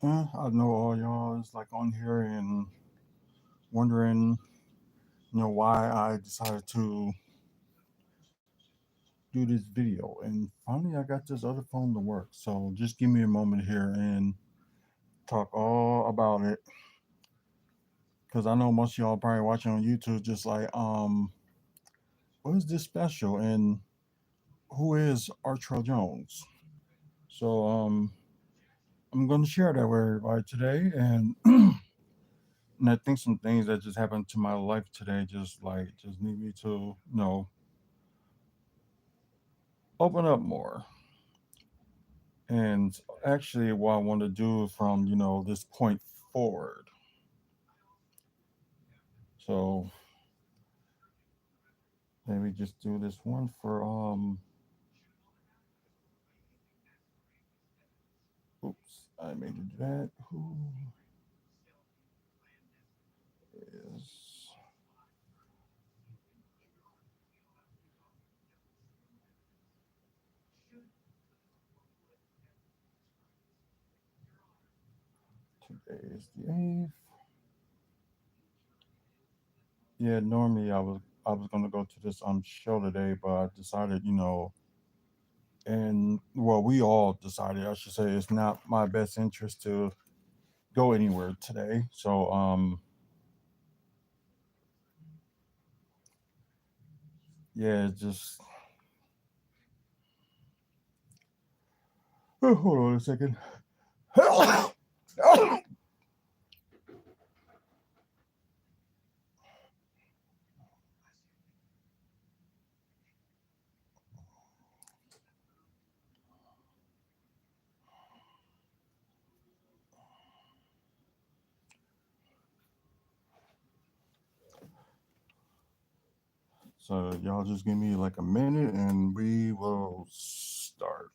I know all y'all is like on here and wondering, why I decided to do this video. And finally, I got this other phone to work. So just give me a moment here and talk all about it. Because I know most of y'all probably watching on YouTube, just like, what is this special? And who is Artrell Jones? So, I'm going to share that with everybody today. And I think some things that just happened to my life today just need me to, open up more. And actually, what I want to do from this point forward. So maybe just do this one for Oops, I made it do that. Who is today? Is the 8th. Yeah, normally I was gonna go to this show today, but I decided, and well, we all decided, I should say, it's not my best interest to go anywhere today. So yeah, just hold on a second. So y'all just give me like a minute and we will start.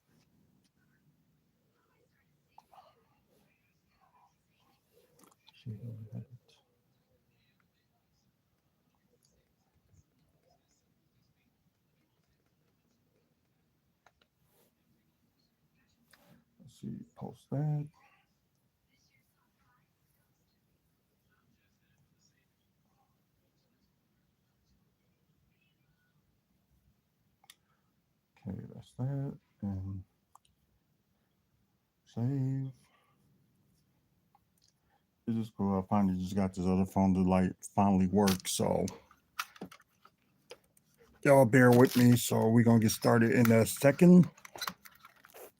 Let's see, post that. Okay, that's that. And save. It's just cool. I finally just got this other phone to like finally work. So y'all bear with me. So we're gonna get started in a second.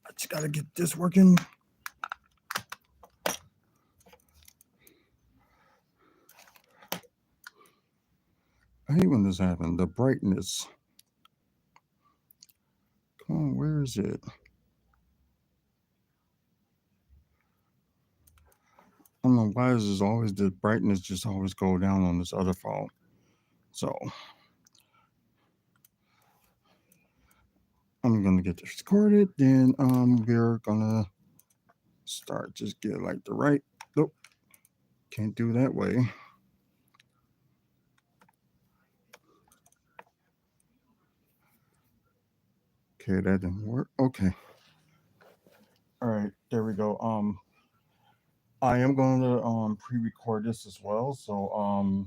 I just gotta get this working. I hate when this happens. The brightness. Come on, where is it? I don't know why is this always the brightness just always go down on this other phone. So I'm gonna get this recorded. Then we're gonna start. Just get like the right. Nope, can't do that way. Okay, that didn't work. Okay. All right, there we go. I am going to pre-record this as well, so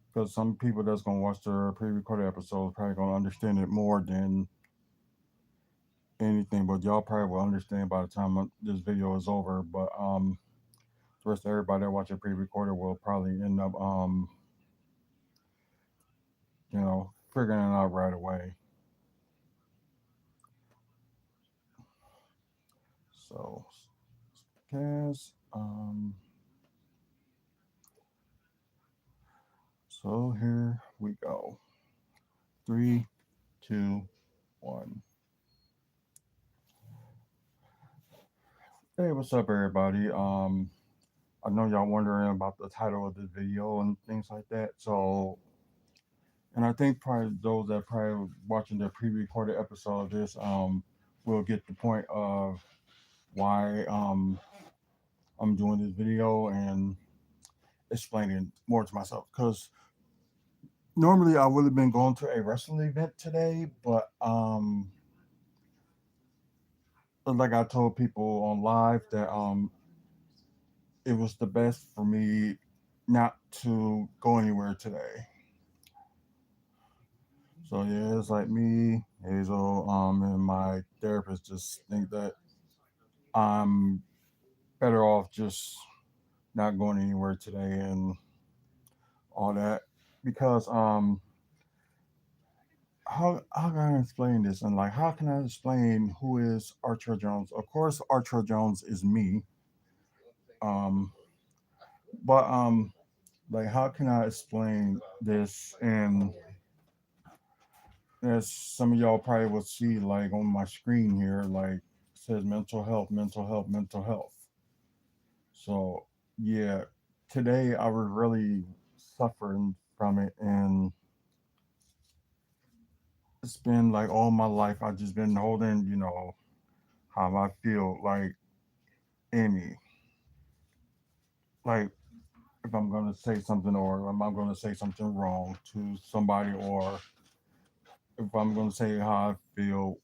because some people that's gonna watch the pre-recorded episode probably gonna understand it more than anything, but y'all probably will understand by the time this video is over. But the rest of everybody that watch it pre-recorded will probably end up figuring it out right away. So, cast. So here we go. Three, two, one. Hey, what's up, everybody? I know y'all wondering about the title of this video and things like that. So, and I think probably those that probably watching the pre-recorded episode of this, will get the point of why I'm doing this video and explaining more to myself. Because normally I would have been going to a wrestling event today, but like I told people on live that it was the best for me not to go anywhere today. So yeah, it's like me, Hazel, and my therapist just think that I'm better off just not going anywhere today and all that because how can I explain this and like how can I explain who is Artrell Jones? Of course, Artrell Jones is me. Um, but like how can I explain this? And as some of y'all probably will see, like on my screen here, like it says mental health, mental health, mental health. So yeah, today I was really suffering from it, and it's been like all my life I just been holding, how I feel like Amy, like if I'm gonna say something or am I gonna say something wrong to somebody or if I'm gonna say how I feel,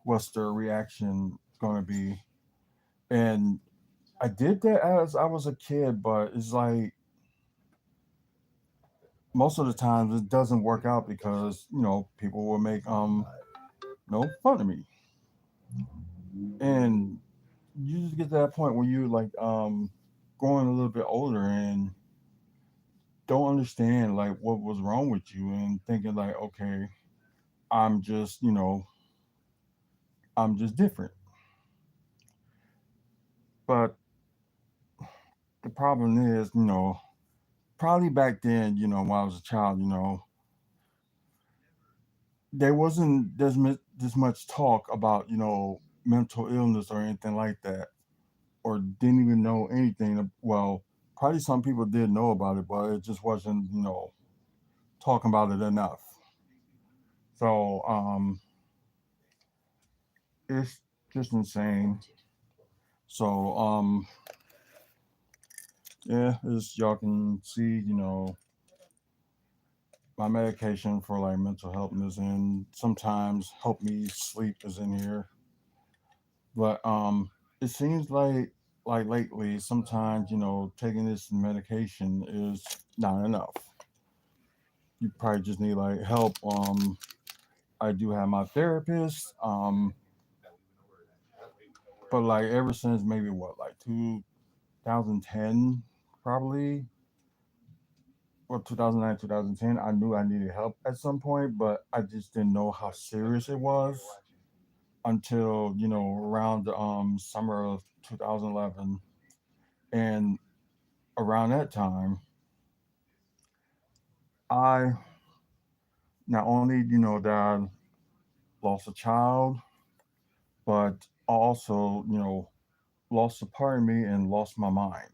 what's their reaction gonna be? And I did that as I was a kid, but it's like most of the times it doesn't work out because people will make fun of me, and you just get to that point where you like growing a little bit older and don't understand like what was wrong with you and thinking like okay, I'm just I'm just different. But the problem is probably back then when I was a child there wasn't this much talk about mental illness or anything like that, or didn't even know anything. Well, probably some people did know about it, but it just wasn't talking about it enough. So it's just insane. So yeah, as y'all can see, my medication for like mental health is in. Sometimes help me sleep is in here, but it seems like lately sometimes taking this medication is not enough. You probably just need like help. I do have my therapist, but like ever since maybe what like 2010 probably or 2009 2010 I knew I needed help at some point, but I just didn't know how serious it was until around the summer of 2011. And around that time I not only that I lost a child, but also lost a part of me and lost my mind.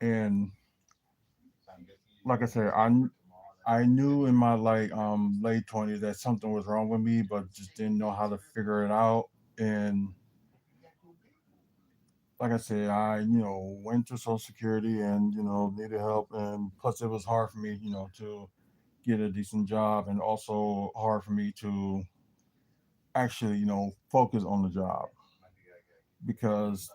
And like I said, I knew in my like late 20s that something was wrong with me, but just didn't know how to figure it out. And like I said, I went to Social Security and needed help, and plus it was hard for me to get a decent job, and also hard for me to actually focus on the job because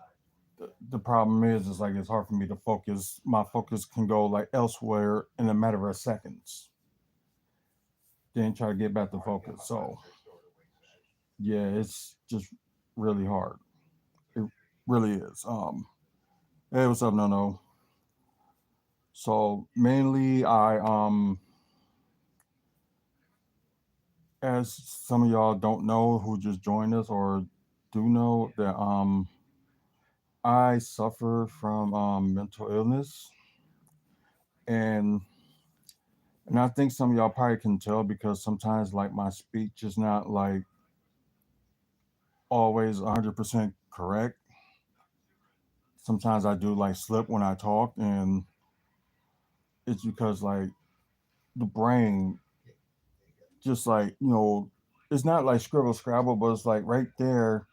the problem is like it's hard for me to focus. My focus can go like elsewhere in a matter of seconds. Then try to get back to focus. So yeah, it's just really hard. It really is. Hey, what's up, no no? So mainly as some of y'all don't know who just joined us or do know that I suffer from mental illness, and and I think some of y'all probably can tell because sometimes like my speech is not like always 100% correct. Sometimes I do like slip when I talk, and it's because like the brain just like it's not like scribble scrabble, but it's like right there,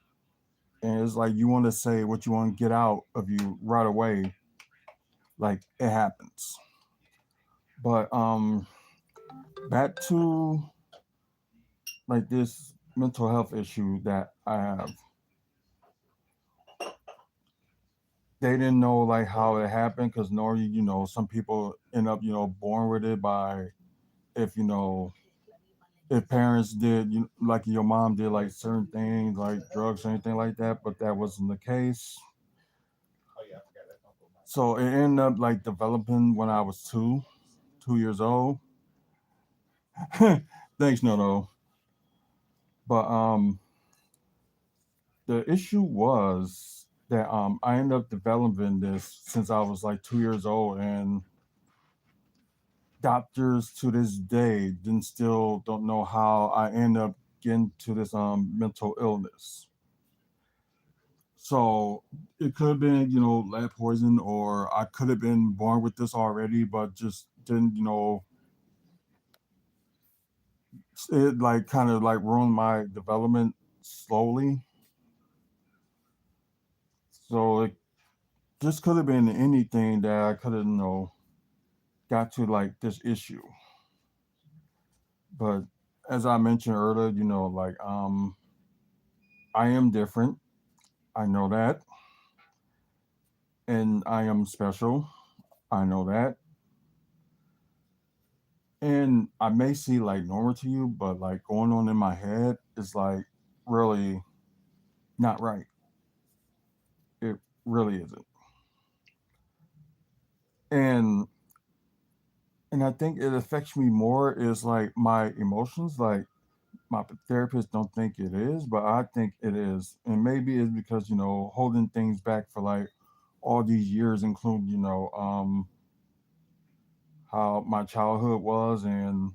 and it's like you want to say what you want to get out of you right away, like it happens. But back to like this. mental health issue that I have. They didn't know like how it happened because normally, some people end up, born with it by if if parents did like your mom did like certain things like drugs or anything like that, but that wasn't the case. So it ended up like developing when I was 2 years old. Thanks, no. But the issue was that I ended up developing this since I was like 2 years old, and doctors to this day didn't still don't know how I ended up getting to this mental illness. So it could have been, lead poison, or I could have been born with this already, but just didn't, it like kind of like ruined my development slowly. So it just could have been anything that I could have, got to like this issue. But as I mentioned earlier, like I am different. I know that, and I am special. I know that, and I may see like normal to you, but like going on in my head is like really not right. It really isn't. And I think it affects me more is like my emotions. Like my therapist don't think it is, but I think it is. And maybe it's because, holding things back for like all these years, including, how my childhood was and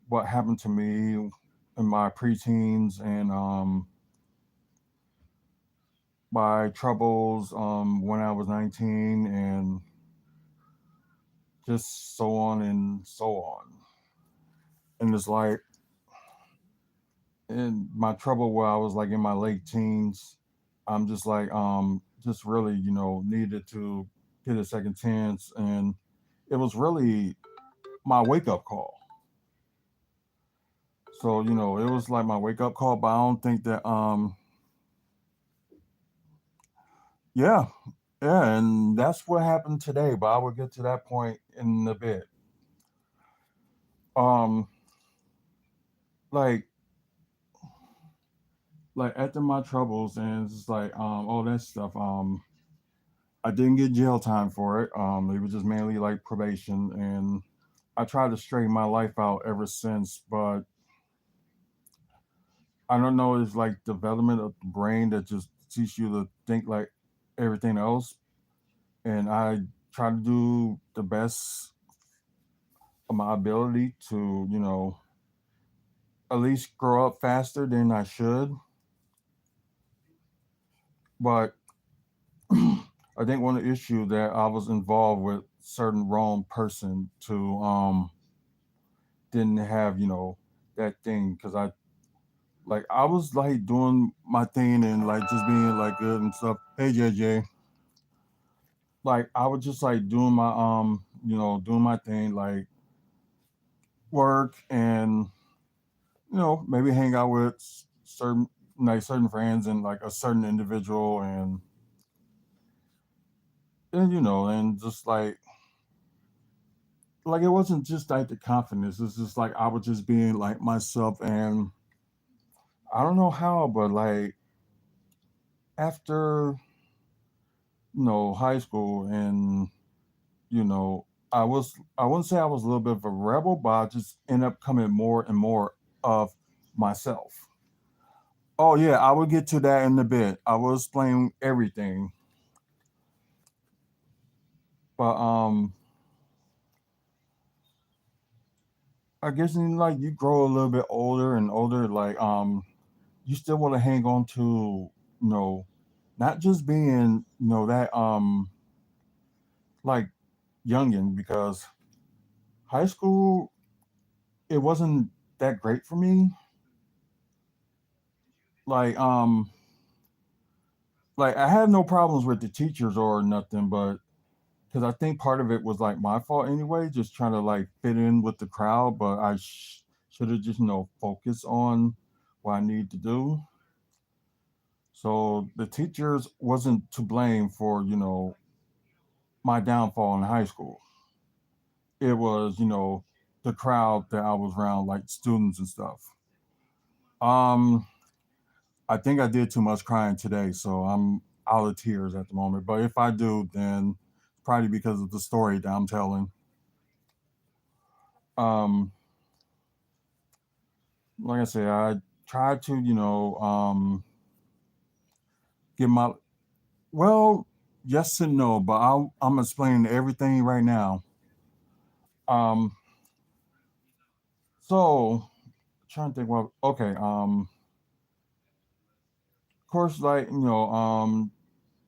what happened to me in my preteens, and my troubles when I was 19, and just so on and so on. And it's like, in my trouble where I was like in my late teens, I'm just like, just really, needed to get a second chance. And it was really my wake up call. So, it was like my wake up call, but I don't think that, yeah, yeah. And that's what happened today, but I will get to that point in a bit. Um, like, after my troubles and it's just like, all that stuff, I didn't get jail time for it. It was just mainly like probation, and I tried to straighten my life out ever since. But I don't know, it's like development of the brain that just teach you to think like everything else. And I try to do the best of my ability to, at least grow up faster than I should. But I think one of the issues that I was involved with certain wrong person to didn't have, that thing, because I was like doing my thing and like just being like good and stuff. Hey JJ, like I was just like doing my doing my thing, like work, and maybe hang out with certain friends and like a certain individual, and and just like it wasn't just like the confidence. It's just like I was just being like myself, and I don't know how, but like after high school, and you know, I wouldn't say I was a little bit of a rebel, but I just ended up coming more and more of myself. Oh yeah, I will get to that in a bit. I will explain everything. But I guess like you grow a little bit older and older, like you still want to hang on to, you know, not just being, that like youngin, because high school it wasn't that great for me. Like I had no problems with the teachers or nothing, but because I think part of it was like my fault anyway, just trying to like fit in with the crowd. But I should have just focused on what I need to do. So the teachers wasn't to blame for, my downfall in high school. It was, the crowd that I was around, like students and stuff. Um, I think I did too much crying today, so I'm out of tears at the moment. But if I do, then probably because of the story that I'm telling. Um, like I said, I tried to, get my well, yes and no, but I'm explaining everything right now. Um, so trying to think. Well, okay. Of course, like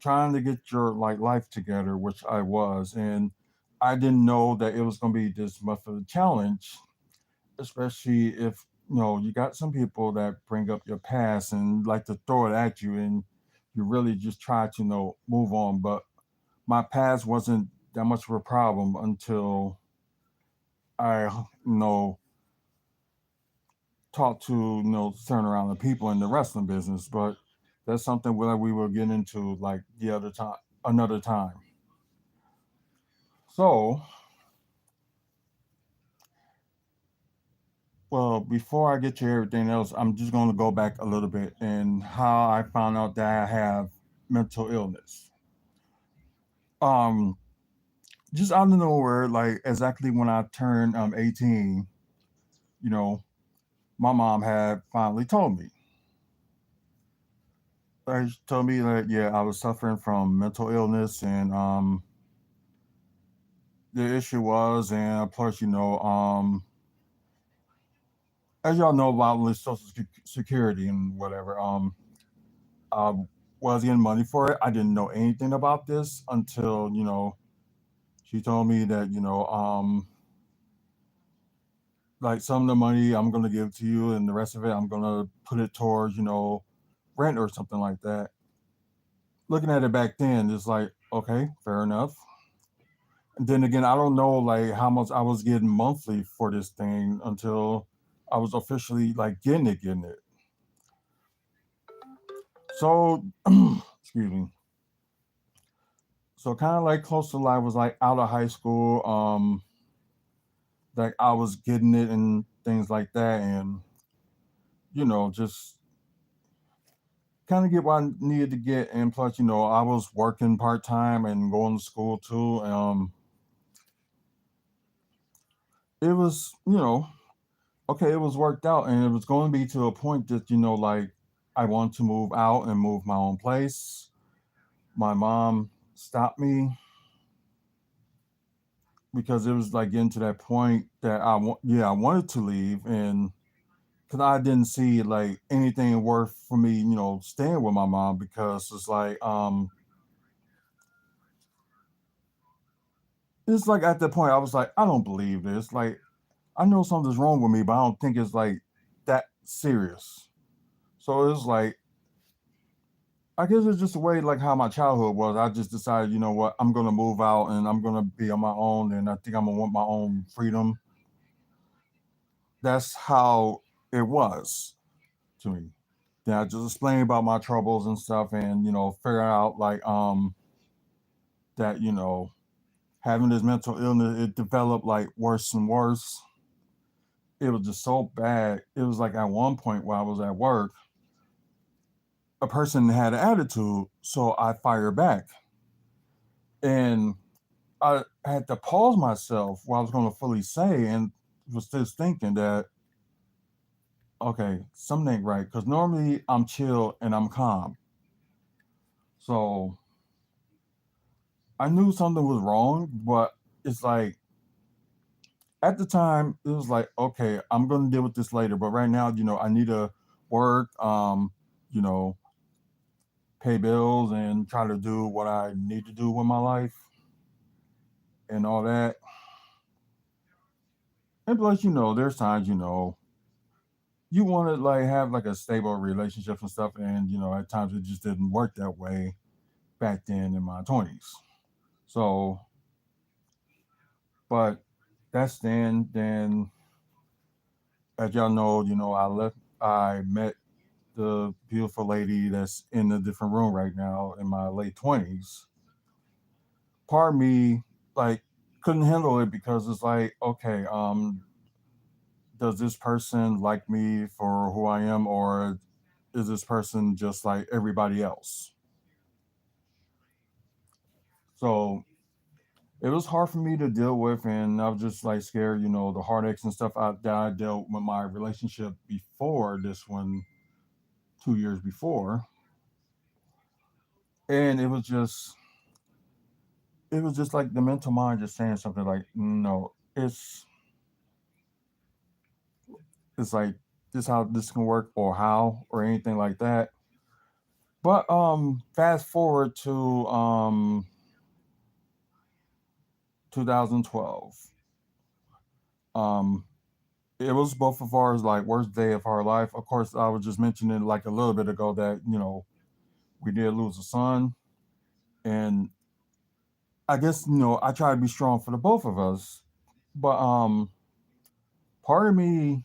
trying to get your like life together, which I was, and I didn't know that it was going to be this much of a challenge, especially if you got some people that bring up your past and like to throw it at you, and you really just try to move on. But my past wasn't that much of a problem until I talked to certain around the people in the wrestling business. But that's something that we will get into like the other time, another time. So, well, before I get to everything else, I'm just going to go back a little bit and how I found out that I have mental illness. Um, just out of nowhere, like exactly when I turned 18, you know, my mom had finally told me. She told me that yeah, I was suffering from mental illness, and the issue was, and plus, as y'all know about the Social Security and whatever, I was getting money for it. I didn't know anything about this until she told me that like some of the money I'm gonna give to you, and the rest of it I'm gonna put it towards rent or something like that. Looking at it back then, it's like okay, fair enough. And then again, I don't know like how much I was getting monthly for this thing until I was officially like getting it. So excuse me. So kind of like close to life was like out of high school. Like I was getting it and things like that, and just kind of get what I needed to get. And plus, I was working part time and going to school too. It was, okay, it was worked out, and it was going to be to a point that like I wanted to move out and move my own place. My mom stopped me because it was like getting to that point that yeah, I wanted to leave, and because I didn't see like anything worth for me, staying with my mom because it's like at that point I was like, I don't believe this. Like I know something's wrong with me, but I don't think it's like that serious. So it was like I guess it's just a way like how my childhood was. I just decided, you know what, I'm gonna move out and I'm gonna be on my own, and I think I'm gonna want my own freedom. That's how it was to me. Then I just explained about my troubles and stuff, and figure out like that having this mental illness, it developed like worse and worse. It was just so bad. It was like at one point while I was at work, a person had an attitude, so I fired back, and I had to pause myself what I was going to fully say, and was just thinking that okay, something ain't right because normally I'm chill and I'm calm. So I knew something was wrong, but it's like at the time it was like okay, I'm going to deal with this later, but right now I need to work, you know pay bills and try to do what I need to do with my life and all that. And plus, there's times, you want to like have like a stable relationship and stuff, and at times it just didn't work that way back then in my 20s. So, but that's then. As y'all know, I met the beautiful lady that's in a different room right now in my late 20s, part of me like couldn't handle it because it's like, okay, does this person like me for who I am, or is this person just like everybody else? So it was hard for me to deal with, and I was just like scared, the heartaches and stuff that I dealt with my relationship before this one, 2 years before, and it was just like the mental mind just saying something like, no, it's like this how this can work, or how, or anything like that. But fast forward to 2012. Um, it was both of ours like worst day of our life. Of course, I was just mentioning like a little bit ago that we did lose a son, and I guess I try to be strong for the both of us, but part of me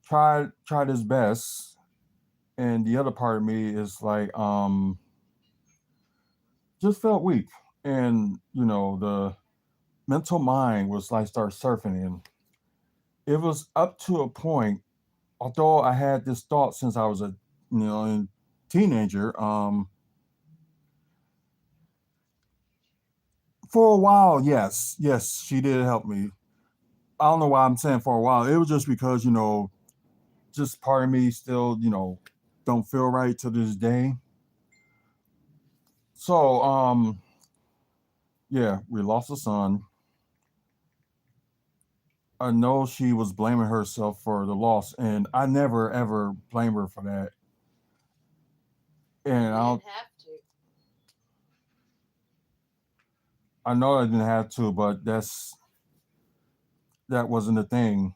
tried his best, and the other part of me is like just felt weak, and the mental mind was like start surfing, and it was up to a point. Although I had this thought since I was a teenager. For a while, yes, she did help me. I don't know why I'm saying for a while. It was just because just part of me still don't feel right to this day. So yeah, we lost a son. I know she was blaming herself for the loss, and I never ever blame her for that. And I know I didn't have to, but that wasn't the thing.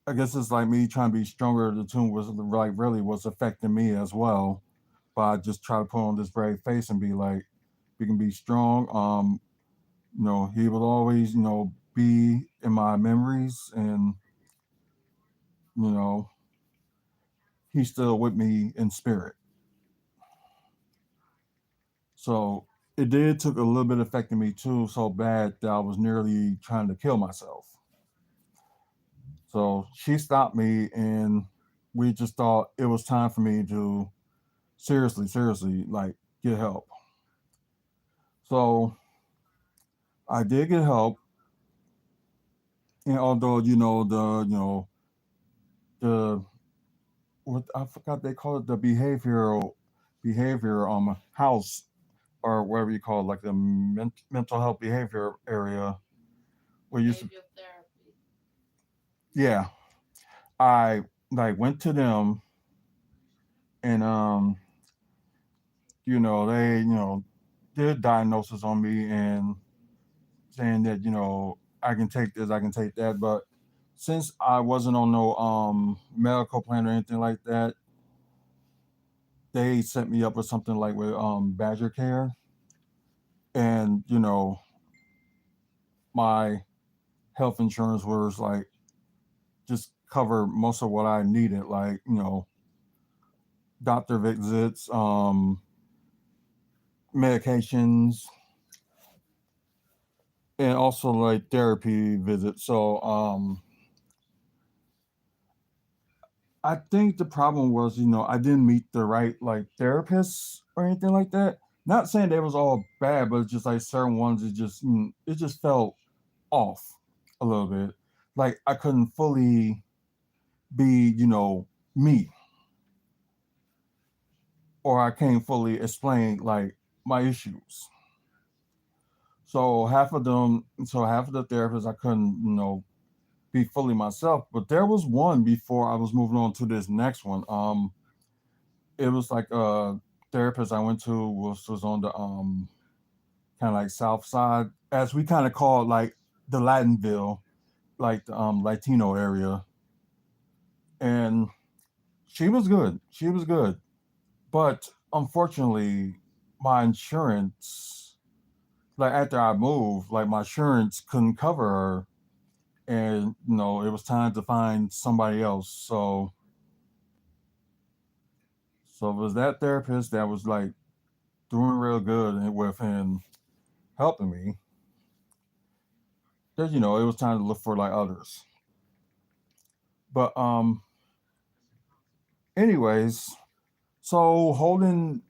I guess it's like me trying to be stronger. The tune was like really was affecting me as well. But I just try to put on this brave face and be like, we can be strong. He will always, be in my memories, and you know, he's still with me in spirit. So it did took a little bit affecting me too, so bad that I was nearly trying to kill myself. So she stopped me, and we just thought it was time for me to seriously, like get help. So I did get help, and although the what I forgot they call it, the behavior house, or whatever you call it, like the mental health behavior area where you yeah, I like went to them, and they did diagnosis on me, and saying that I can take this, I can take that, but since I wasn't on no medical plan or anything like that, they set me up with something like with Badger Care, and my health insurance was like just cover most of what I needed, like doctor visits, medications, and also like therapy visits. So I think the problem was, I didn't meet the right like therapists or anything like that. Not saying they was all bad, but it's just like certain ones, it just felt off a little bit. Like I couldn't fully be, me, or I can't fully explain like my issues. So half of the therapists I couldn't, be fully myself. But there was one before I was moving on to this next one. It was like a therapist I went to was on the kind of like south side, as we kind of call it, like the Latinville, like the Latino area, and she was good. She was good, but unfortunately, my insurance, like after I moved, like my insurance couldn't cover her, and it was time to find somebody else. So it was that therapist that was like doing real good with and helping me. That it was time to look for like others. But anyways, so holding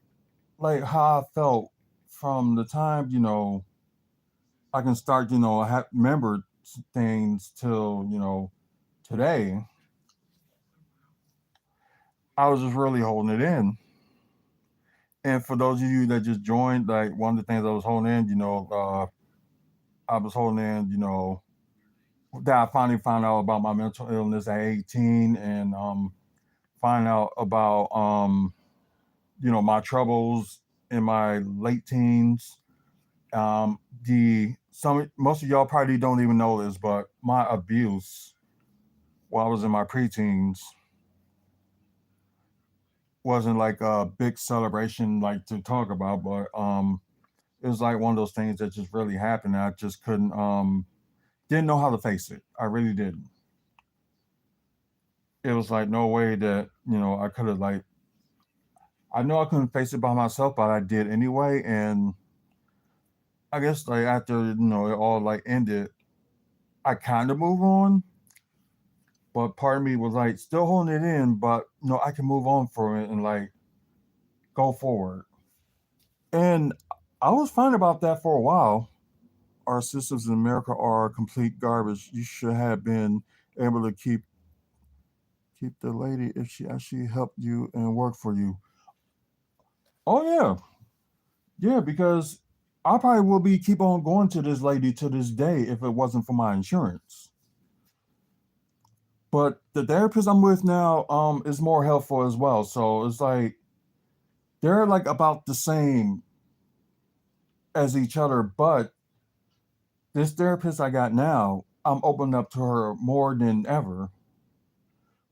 like how I felt from the time I can start remember things till today. I was just really holding it in. And for those of you that just joined, like one of the things I was holding in, I was holding in, that I finally found out about my mental illness at 18, and find out about my troubles in my late teens. The some Most of y'all probably don't even know this, but my abuse while I was in my preteens wasn't like a big celebration like to talk about, but it was like one of those things that just really happened. I just couldn't didn't know how to face it. I really didn't. It was like no way that I could have like I know I couldn't face it by myself, but I did anyway. And I guess like after it all like ended, I kind of moved on, but part of me was like still holding it in, but I can move on from it and like go forward. And I was fine about that for a while. Our systems in America are complete garbage. You should have been able to keep the lady if she actually helped you and worked for you. Oh yeah, yeah, because I probably will be keep on going to this lady to this day if it wasn't for my insurance. But the therapist I'm with now is more helpful as well. So it's like they're like about the same as each other, but this therapist I got now, I'm opening up to her more than ever,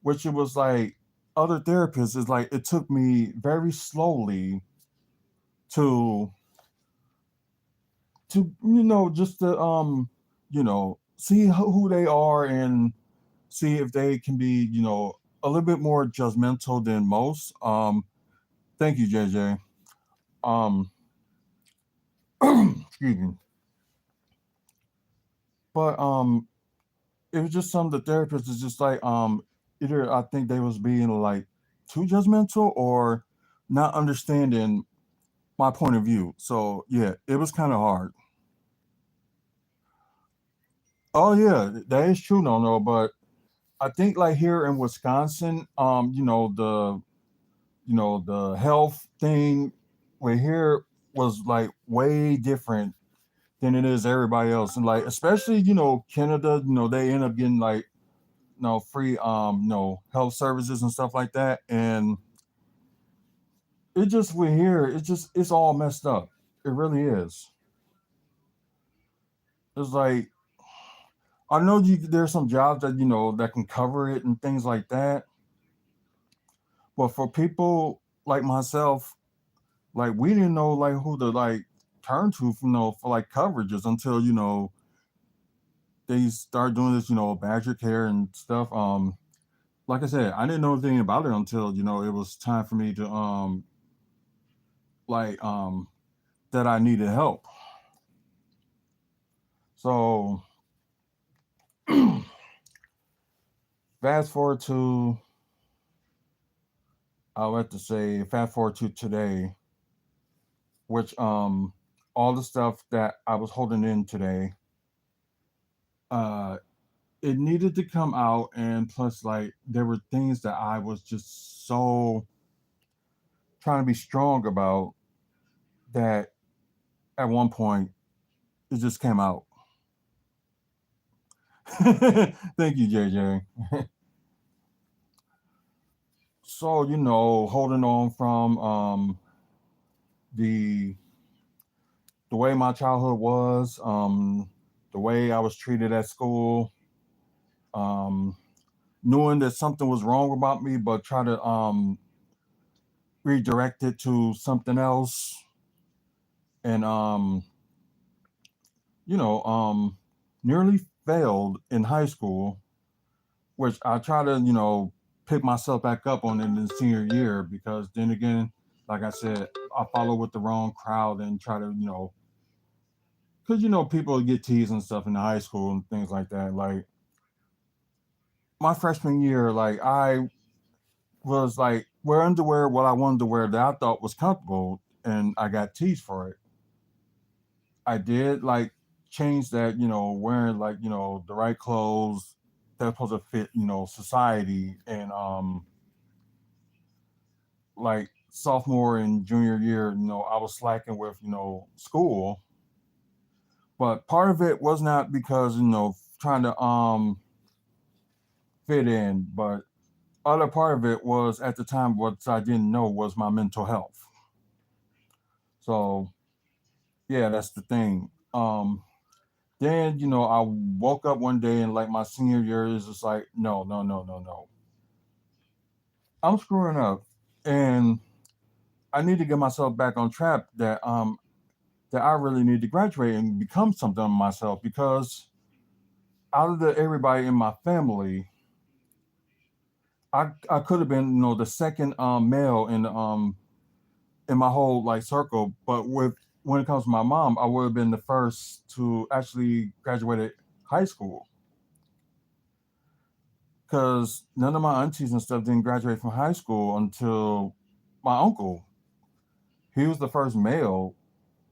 which it was like other therapists is like it took me very slowly to just to see who they are and see if they can be a little bit more judgmental than most. Thank you, JJ. um Excuse me. But it was just some of the therapists is just like either I think they was being like too judgmental or not understanding my point of view. So yeah, it was kind of hard. Oh yeah, that is true, no, but I think like here in Wisconsin, the health thing we here was like way different than it is everybody else, and like especially Canada, they end up getting like free health services and stuff like that, and it just we're here. It's all messed up. It really is. It's like I know there's some jobs that that can cover it and things like that, but for people like myself, like we didn't know like who to like turn to for like coverages until they start doing this badger care and stuff. Like I said, I didn't know anything about it until it was time for me to like that I needed help. So fast forward to I would have to say fast forward to today, which all the stuff that I was holding in today, uh it needed to come out, and plus like there were things that I was just so trying to be strong about that at one point it just came out. Thank you, JJ. So holding on from the the way my childhood was, the way I was treated at school, um, knowing that something was wrong about me, but try to redirect it to something else, and you know, um, nearly failed in high school, which I try to, pick myself back up on in the senior year because then again, like I said, I follow with the wrong crowd and try to, because people get teased and stuff in the high school and things like that. Like my freshman year, like I was like wear underwear what I wanted to wear that I thought was comfortable, and I got teased for it. I did like change that, wearing like the right clothes that's supposed to fit, society, and like sophomore and junior year, I was slacking with school, but part of it was not because trying to fit in, but other part of it was at the time what I didn't know was my mental health. So yeah, that's the thing. Then I woke up one day and like my senior year is just like no, no, no, no, no. I'm screwing up, and I need to get myself back on track. That I really need to graduate and become something myself because out of everybody in my family, I could have been the second male in my whole like circle, but with when it comes to my mom, I would have been the first to actually graduate high school because none of my aunties and stuff didn't graduate from high school until my uncle. He was the first male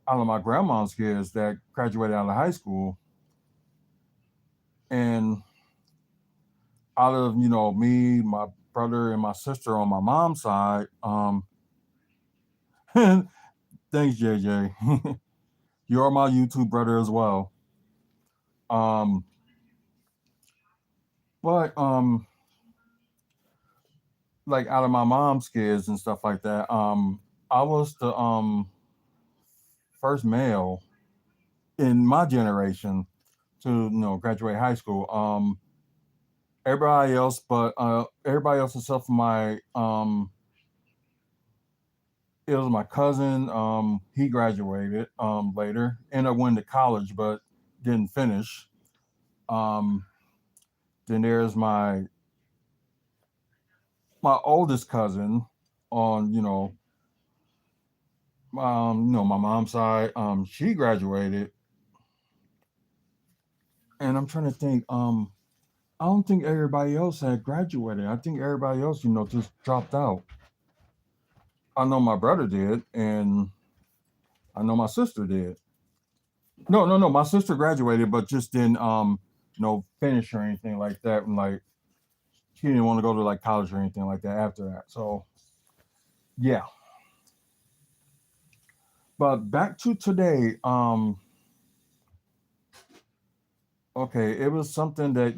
out of my grandma's kids that graduated out of high school, and out of me, my brother, and my sister on my mom's side. Thanks, JJ. You're my YouTube brother as well. Um, but like out of my mom's kids and stuff like that, I was the first male in my generation to graduate high school. Everybody else, but everybody else except for my it was my cousin. He graduated later, ended up went to college, but didn't finish. Um, then there's my oldest cousin on my mom's side. She graduated, and I'm trying to think. I don't think everybody else had graduated. I think everybody else, just dropped out. I know my brother did, and I know my sister did. No, no, no. My sister graduated, but just didn't finish or anything like that. And like she didn't want to go to like college or anything like that after that. So yeah. But back to today. Okay, it was something that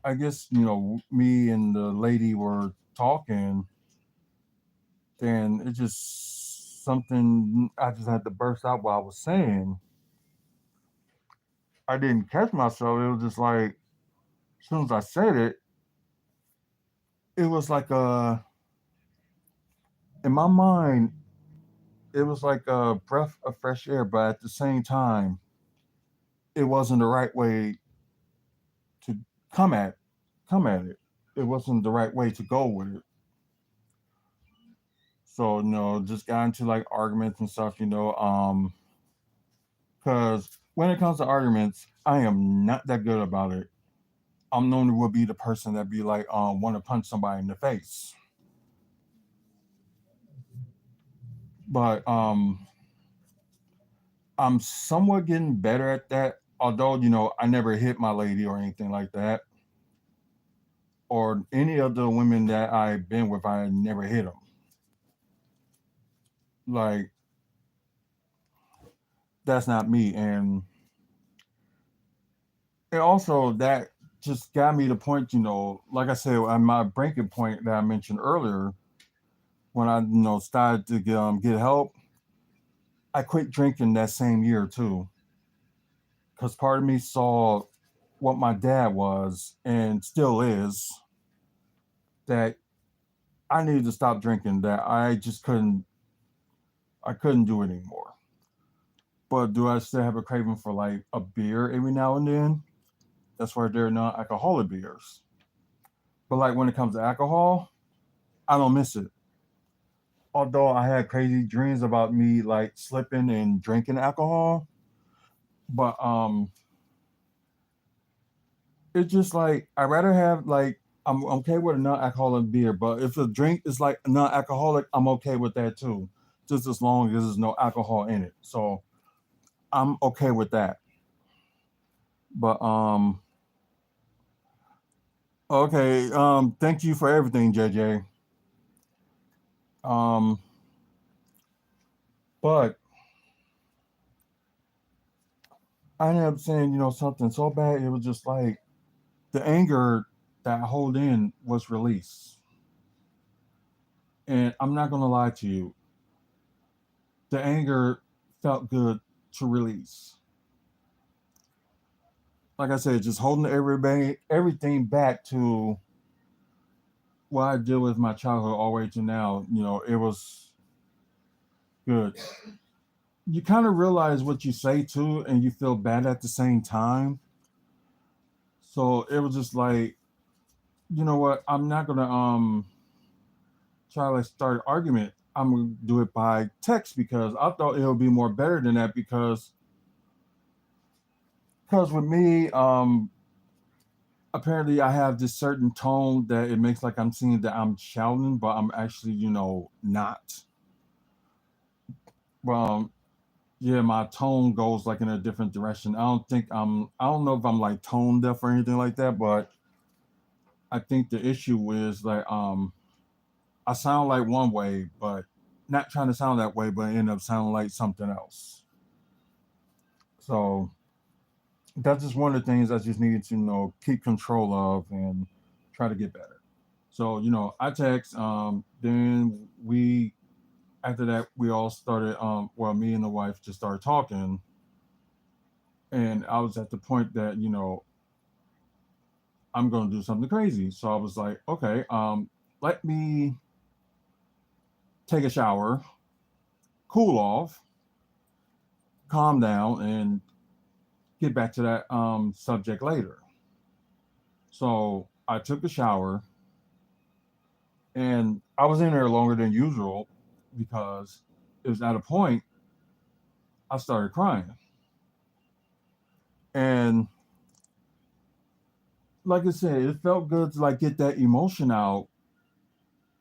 I guess me and the lady were talking, and it just something I just had to burst out while I was saying. I didn't catch myself. It was just like as soon as I said it, it was like in my mind, it was like a breath of fresh air, but at the same time, it wasn't the right way to come at come at it. It wasn't the right way to go with it. So just got into like arguments and stuff. Because when it comes to arguments, I am not that good about it. I'm known to be the person that be like want to punch somebody in the face, but I'm somewhat getting better at that. Although I never hit my lady or anything like that, or any of the women that I've been with, I never hit them. Like that's not me, and also that just got me to point. Like I said, on my breaking point that I mentioned earlier, when I started to get help, I quit drinking that same year too, because part of me saw what my dad was and still is, that I needed to stop drinking. That I couldn't do it anymore. But do I still have a craving for like a beer every now and then? That's why they're non-alcoholic beers. But like when it comes to alcohol, I don't miss it. Although I had crazy dreams about me like slipping and drinking alcohol, but it's just like I rather have like I'm okay with a non-alcoholic beer, but if the drink is like non-alcoholic, I'm okay with that too, just as long as there's no alcohol in it. So I'm okay with that. But okay, thank you for everything, JJ. Um, but I ended up saying, something so bad. It was just like the anger that I hold in was released. And I'm not gonna lie to you, the anger felt good to release. Like I said, just holding everything back to what I did with my childhood all the way to now. It was good. You kind of realize what you say too, and you feel bad at the same time. So it was just like, you know what? I'm not gonna try to like start an argument. I'm gonna do it by text because I thought it would be more better than that because with me, apparently I have this certain tone that it makes like I'm seeing that I'm shouting, but I'm actually, not. Well, yeah, my tone goes like in a different direction. I don't know if I'm like tone deaf or anything like that, but I think the issue is like I sound like one way, but not trying to sound that way, but end up sounding like something else. So that's just one of the things I just needed to keep control of and try to get better. So I text. Then we after that we all started. Well, me and the wife just started talking, and I was at the point that I'm gonna do something crazy. So I was like, okay, let me take a shower, cool off, calm down, and get back to that subject later. So I took a shower, and I was in there longer than usual because it was at a point I started crying. And like I said, it felt good to like get that emotion out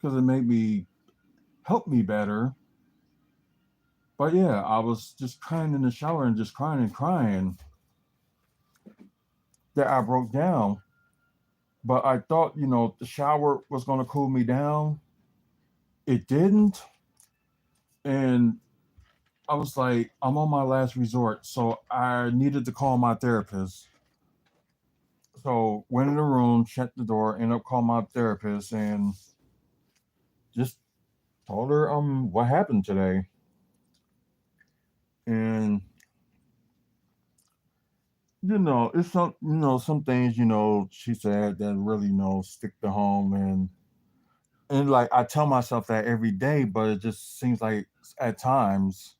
because it made me help me better. But yeah, I was just crying in the shower and just crying and crying that I broke down. But I thought, the shower was going to cool me down. It didn't. And I was like, I'm on my last resort. So I needed to call my therapist. So went in the room, shut the door, ended up calling my therapist and just told her what happened today. And it's some things she said that really stick to home and like I tell myself that every day, but it just seems like at times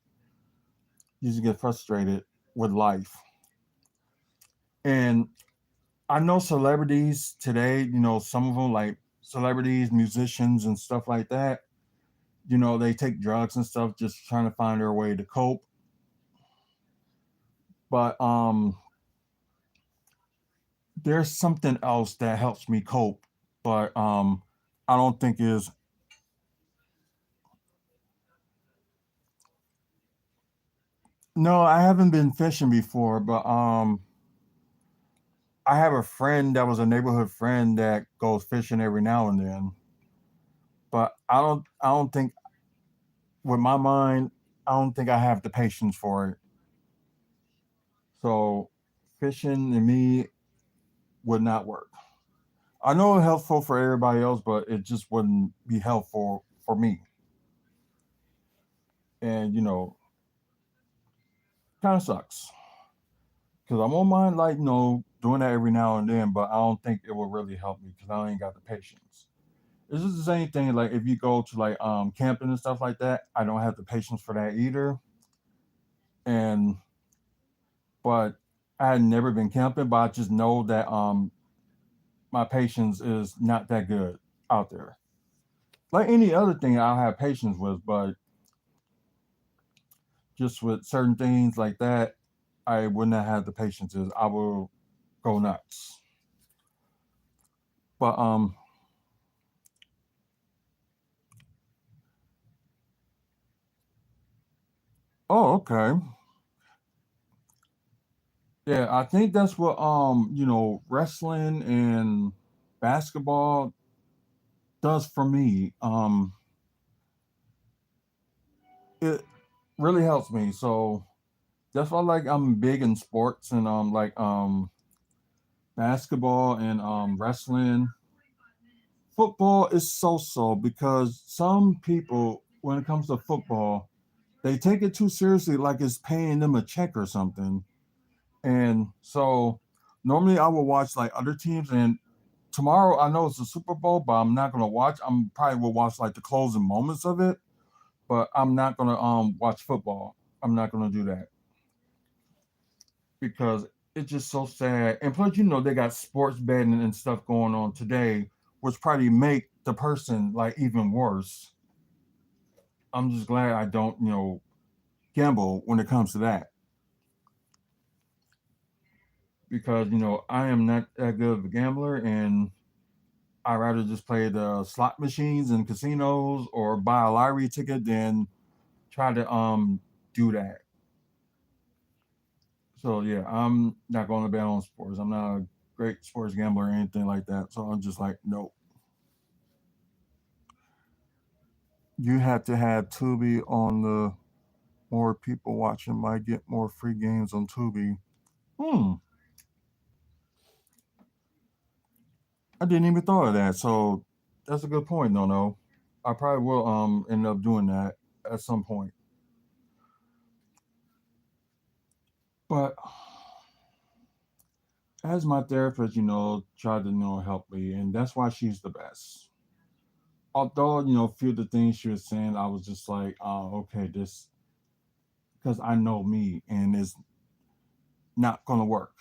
you just get frustrated with life. And I know celebrities today, some of them like celebrities, musicians, and stuff like that. They take drugs and stuff just trying to find their way to cope. But there's something else that helps me cope, but I don't think is no, I haven't been fishing before, but I have a friend that was a neighborhood friend that goes fishing every now and then. But I don't think with my mind, I don't think I have the patience for it. So fishing and me would not work. I know it's helpful for everybody else, but it just wouldn't be helpful for me. And kind of sucks because I'm on mine like doing that every now and then, but I don't think it will really help me because I ain't got the patience. It's just the same thing. Like if you go to like camping and stuff like that, I don't have the patience for that either. And but I had never been camping, but I just know that my patience is not that good out there. Like any other thing, I'll have patience with, but just with certain things like that, I would not have the patience. I will go nuts. But oh, okay. Yeah, I think that's what wrestling and basketball does for me. It really helps me. So that's why like I'm big in sports and like basketball and wrestling. Football is so because some people when it comes to football, they take it too seriously like it's paying them a check or something. And so normally I will watch like other teams and tomorrow I know it's a Super Bowl, but I'm not gonna watch. I'm probably will watch like the closing moments of it, but I'm not gonna watch football. I'm not gonna do that because it's just so sad. And plus, they got sports betting and stuff going on today, which probably make the person like even worse. I'm just glad I don't, gamble when it comes to that because I am not that good of a gambler and I rather just play the slot machines and casinos or buy a lottery ticket than try to do that. So yeah, I'm not going to bet on sports. I'm not a great sports gambler or anything like that. So I'm just like, nope. You have to have Tubi on the more people watching might get more free games on Tubi. Hmm, I didn't even thought of that. So that's a good point, no. I probably will end up doing that at some point. But as my therapist, tried to help me, and that's why she's the best. Although a few of the things she was saying, I was just like, oh, okay, this because I know me, and it's not gonna work.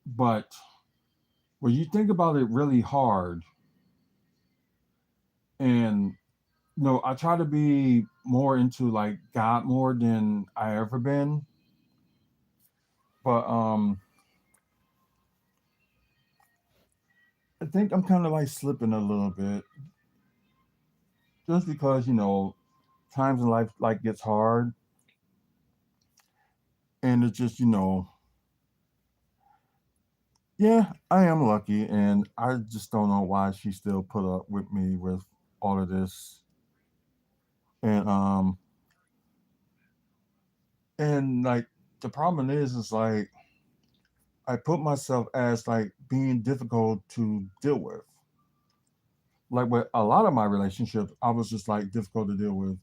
But when you think about it really hard, and I try to be more into like God more than I ever been, but I think I'm kind of like slipping a little bit, just because times in life like gets hard, and it's just yeah, I am lucky, and I just don't know why she still put up with me with all of this, and like the problem is like I put myself as like being difficult to deal with. Like with a lot of my relationships, I was just like difficult to deal with.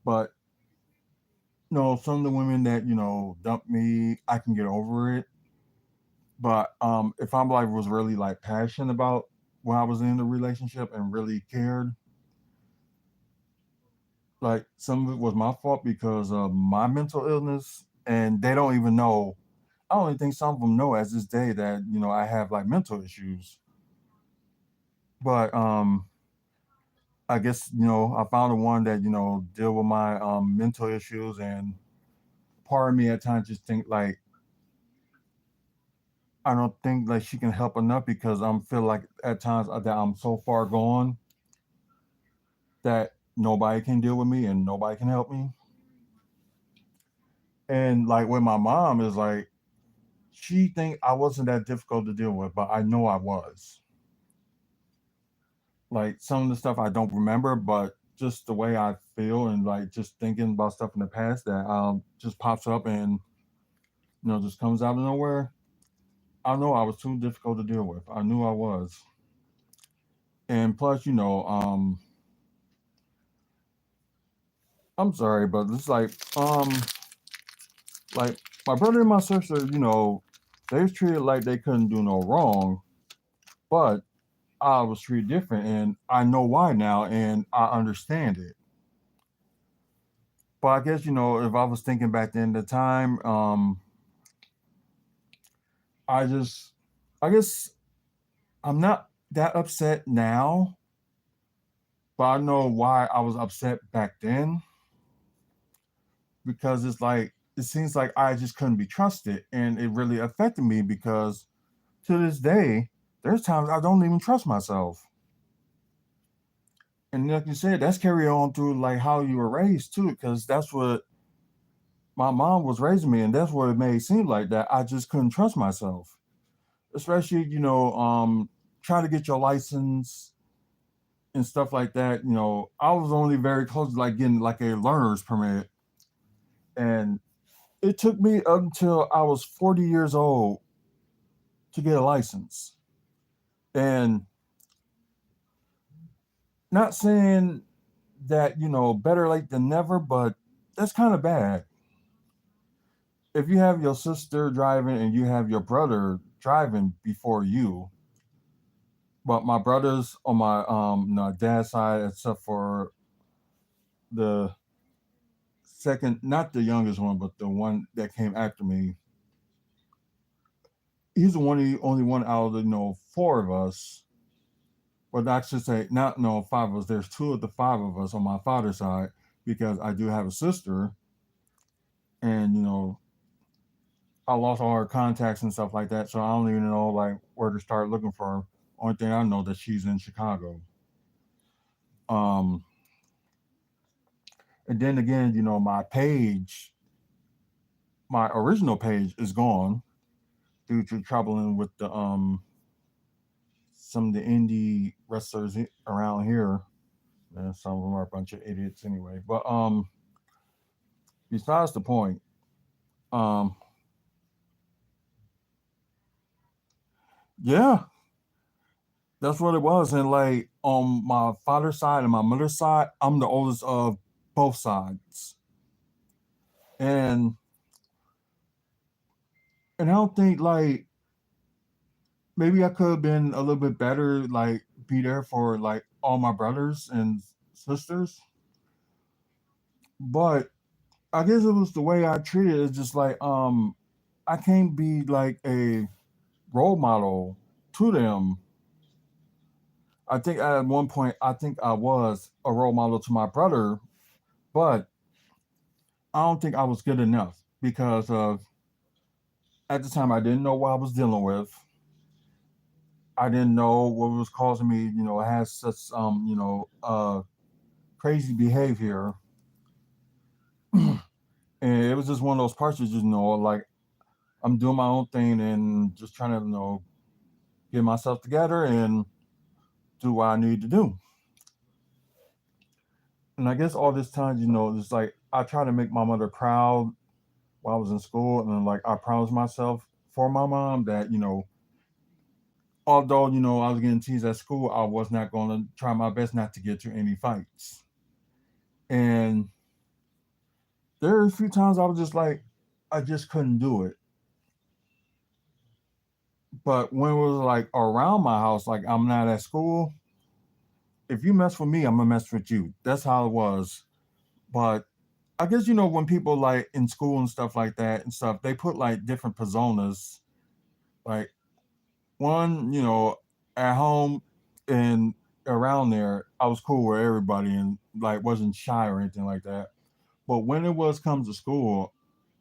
But some of the women that dump me, I can get over it. But if I'm like was really like passionate about when I was in the relationship and really cared, like some of it was my fault because of my mental illness, and they don't even know. I don't even think some of them know as this day that I have like mental issues. But I guess I found the one that deal with my mental issues, and part of me at times just think like I don't think like she can help enough because I'm feel like at times that I'm so far gone that nobody can deal with me and nobody can help me. And like with my mom is like she think I wasn't that difficult to deal with, but I know I was. Like some of the stuff I don't remember, but just the way I feel and like just thinking about stuff in the past that just pops up and just comes out of nowhere. I know I was too difficult to deal with. I knew I was. And plus, I'm sorry, but it's like my brother and my sister, they was treated like they couldn't do no wrong, but I was treated different, and I know why now, and I understand it. But I guess if I was thinking back then the time, I just, I guess I'm not that upset now, but I know why I was upset back then because it's like it seems like I just couldn't be trusted, and it really affected me because to this day, there's times I don't even trust myself. And like you said, that's carry on through like how you were raised too, because that's what my mom was raising me, and that's what it made it seem like that I just couldn't trust myself, especially trying to get your license and stuff like that. I was only very close to like getting like a learner's permit, and it took me up until I was 40 years old to get a license. And not saying that better late than never, but that's kind of bad. If you have your sister driving and you have your brother driving before you, but my brothers on my no, dad's side, except for the second, not the youngest one, but the one that came after me, he's the only one out of the four of us. Well, I should say not no five of us. There's two of the five of us on my father's side because I do have a sister, and I lost all her contacts and stuff like that, so I don't even know like where to start looking for her. Only thing I know that she's in Chicago. Um, and then again, my original page is gone due to troubling with the some of the indie wrestlers around here. And some of them are a bunch of idiots anyway. But besides the point, um, yeah, that's what it was. And like on my father's side and my mother's side, I'm the oldest of both sides. And I don't think like maybe I could have been a little bit better, like be there for like all my brothers and sisters. But I guess it was the way I treated it. It's just like I can't be like a role model to them. I think at one point I think I was a role model to my brother, but I don't think I was good enough because of at the time I didn't know what I was dealing with. I didn't know what was causing me, have such crazy behavior. And it was just one of those parts that like I'm doing my own thing and just trying to, get myself together and do what I need to do. And I guess all this time, it's like I try to make my mother proud while I was in school, and then like I promised myself for my mom that although I was getting teased at school, I was not going to try my best not to get to any fights. And there are a few times I was just like, I just couldn't do it. But when it was like around my house, like I'm not at school, if you mess with me, I'm gonna mess with you. That's how it was. But I guess when people like in school and stuff like that and stuff, they put like different personas. Like one, at home and around there, I was cool with everybody and like wasn't shy or anything like that. But when it was comes to school,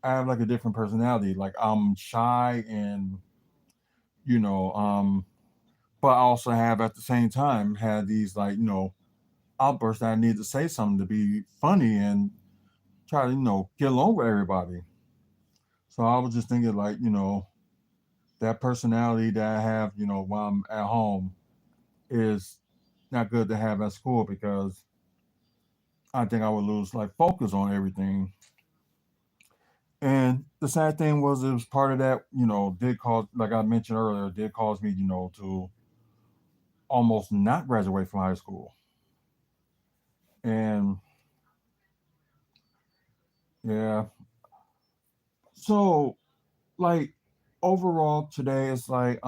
I have like a different personality. Like I'm shy and you know, um, but I also have at the same time had these like outbursts that I need to say something to be funny and try to get along with everybody. So I was just thinking like that personality that I have while I'm at home is not good to have at school because I think I would lose like focus on everything. And the sad thing was it was part of that, did cause like I mentioned earlier, did cause me, to almost not graduate from high school. And yeah. So like overall today it's like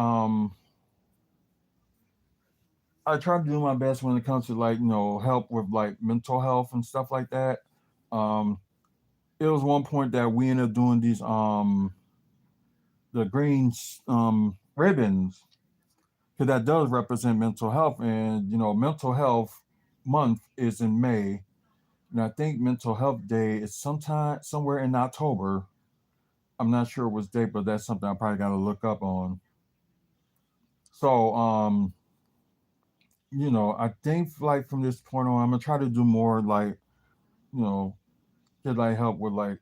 I try to do my best when it comes to like, help with like mental health and stuff like that. Um it was one point that we ended up doing these the green ribbons, because that does represent mental health. And mental health month is in May, and I think mental health day is sometime somewhere in October. I'm not sure which date, but that's something I probably got to look up on. So I think like from this point on, I'm gonna try to do more like you know get like help with like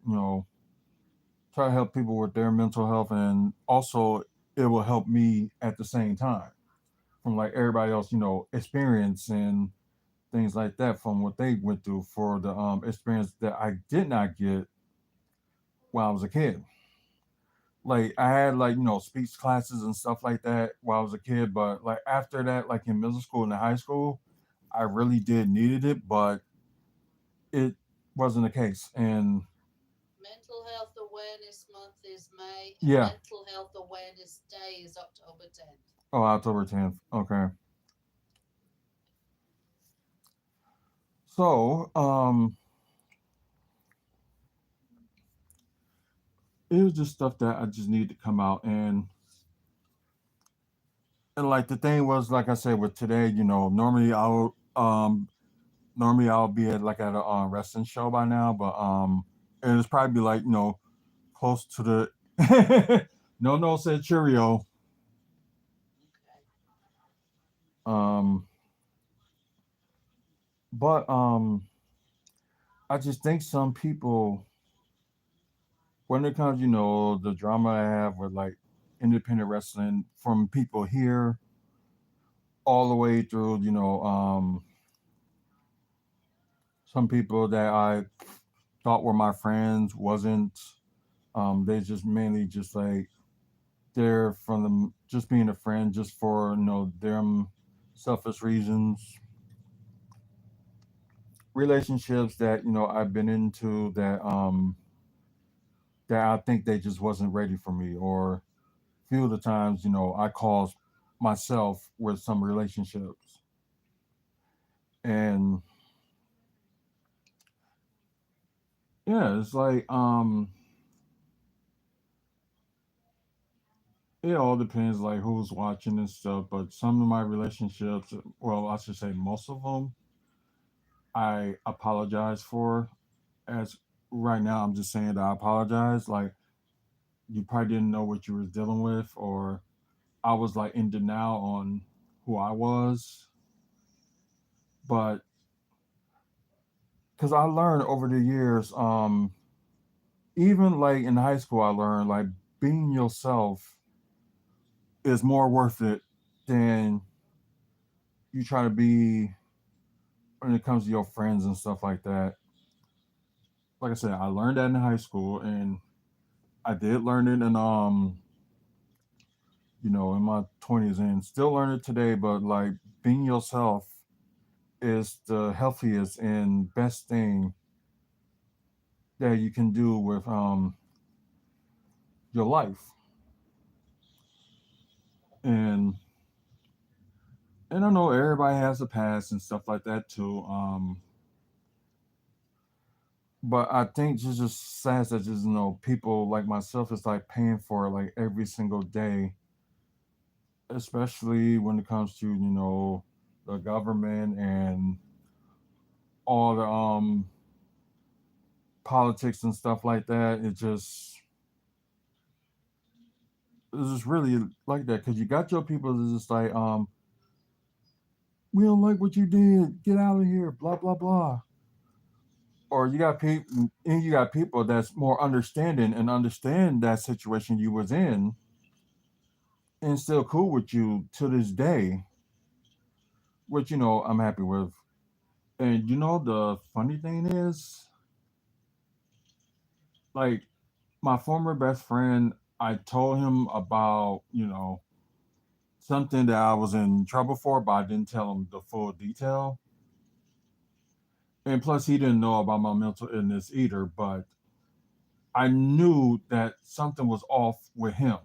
try to help people with their mental health, and also it will help me at the same time from like everybody else experience and things like that from what they went through for the experience that I did not get while I was a kid. Like I had like speech classes and stuff like that while I was a kid, but like after that, like in middle school and high school, I really did needed it, but it wasn't the case. And Mental Health Awareness Month is May, and yeah. Mental Health Awareness Day is October 10th. Oh, October 10th. Okay. So it was just stuff that I just needed to come out. And like the thing was, like I said, with today, normally I'll be at like at a wrestling show by now, but and it's probably like close to the no said Cheerio. Okay. Um, but I just think some people, when it comes, the drama I have with like independent wrestling from people here all the way through, some people that I thought were my friends wasn't. They just mainly just like there from them just being a friend just for them selfish reasons, relationships that I've been into that I think they just wasn't ready for me, or few of the times I caused myself with some relationships. And yeah, it's like it all depends like who's watching and stuff, but some of my relationships, well, I should say most of them, I apologize for. As right now, I'm just saying that I apologize. Like you probably didn't know what you were dealing with, or I was like in denial on who I was. But because I learned over the years, even like in high school, I learned like being yourself is more worth it than you try to be when it comes to your friends and stuff like that. Like I said, I learned that in high school, and I did learn it in my 20s, and still learn it today. But like being yourself is the healthiest and best thing that you can do with your life. And and I know everybody has a past and stuff like that too. But I think just sad that just people like myself is like paying for it like every single day, especially when it comes to the government and all the politics and stuff like that. It's just really like that because you got your people that's just like we don't like what you did, get out of here, blah blah blah. Or you got people that's more understanding and understand that situation you was in and still cool with you to this day, which I'm happy with. And the funny thing is, like my former best friend, I told him about something that I was in trouble for, but I didn't tell him the full detail. And plus, he didn't know about my mental illness either. But I knew that something was off with him.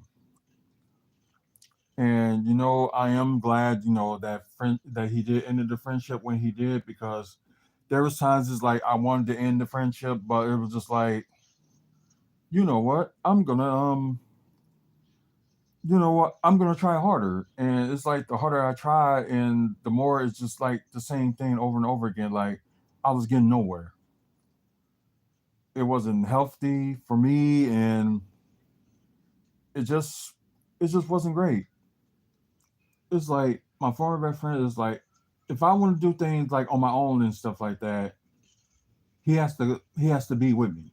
And I am glad that friend that he did end the friendship when he did, because there was times it's like I wanted to end the friendship, but it was just like, you know what, I'm gonna you know what, I'm gonna try harder. And it's like the harder I try and the more it's just like the same thing over and over again. Like I was getting nowhere. It wasn't healthy for me and it just it just wasn't great. It's like my former best friend is like if I want to do things like on my own and stuff like that, he has to be with me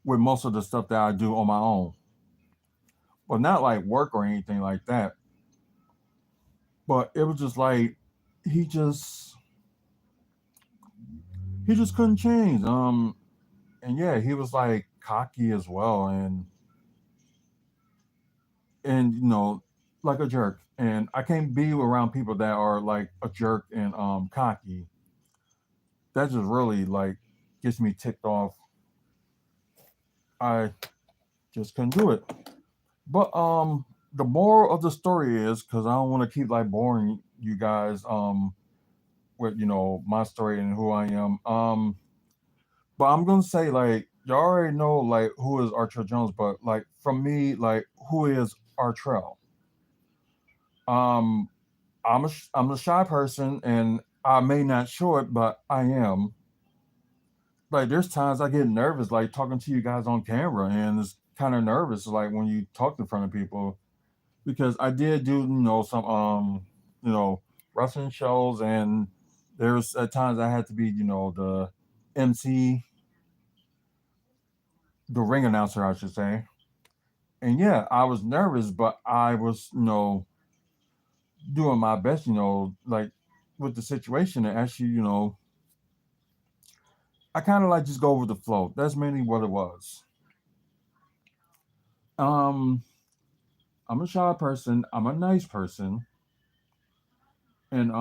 with most of the stuff that I do on my own. But not like work or anything like that. But it was just like he just he just couldn't change. And yeah, he was like cocky as well and like a jerk. And I can't be around people that are like a jerk and cocky. That just really like gets me ticked off. I just couldn't do it. But the moral of the story is because I don't want to keep like boring you guys with my story and who I am. But I'm gonna say like you already know like who is Artrell Jones, but like from me like who is Artrell? Um, I'm a shy person and I may not show it, but I am. Like there's times I get nervous like talking to you guys on camera and it's kind of nervous like when you talk in front of people because I did do some you know wrestling shows and there's at times I had to be the MC, the ring announcer I should say. And yeah, I was nervous, but I was doing my best, like with the situation and actually I kind of like just go with the flow. That's mainly what it was. Um, I'm a shy person. I'm a nice person, and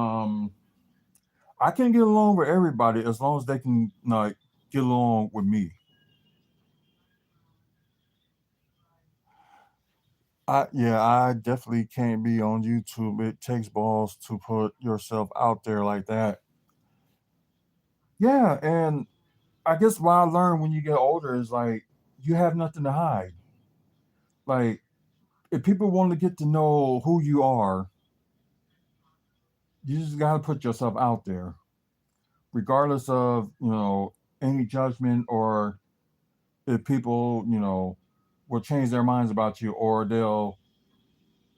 I can get along with everybody as long as they can like get along with me. I definitely can't be on YouTube. It takes balls to put yourself out there like that. Yeah, and I guess what I learned when you get older is like you have nothing to hide. Like if people want to get to know who you are, you just gotta put yourself out there, regardless of any judgment or if people will change their minds about you or they'll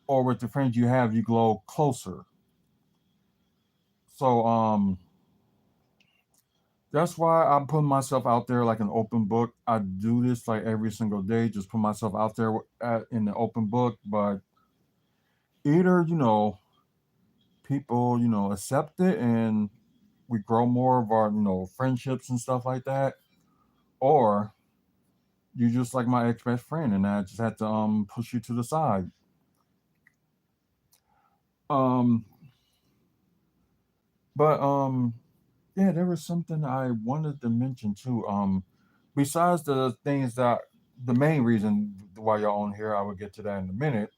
or with the friends you have you glow closer. So that's why I'm putting myself out there like an open book. I do this like every single day, just put myself out there in the open book. But either people accept it and we grow more of our friendships and stuff like that, or you just like my ex best friend and I just had to push you to the side. Um, but yeah, there was something I wanted to mention too. Besides the things that the main reason why y'all on here, I will get to that in a minute.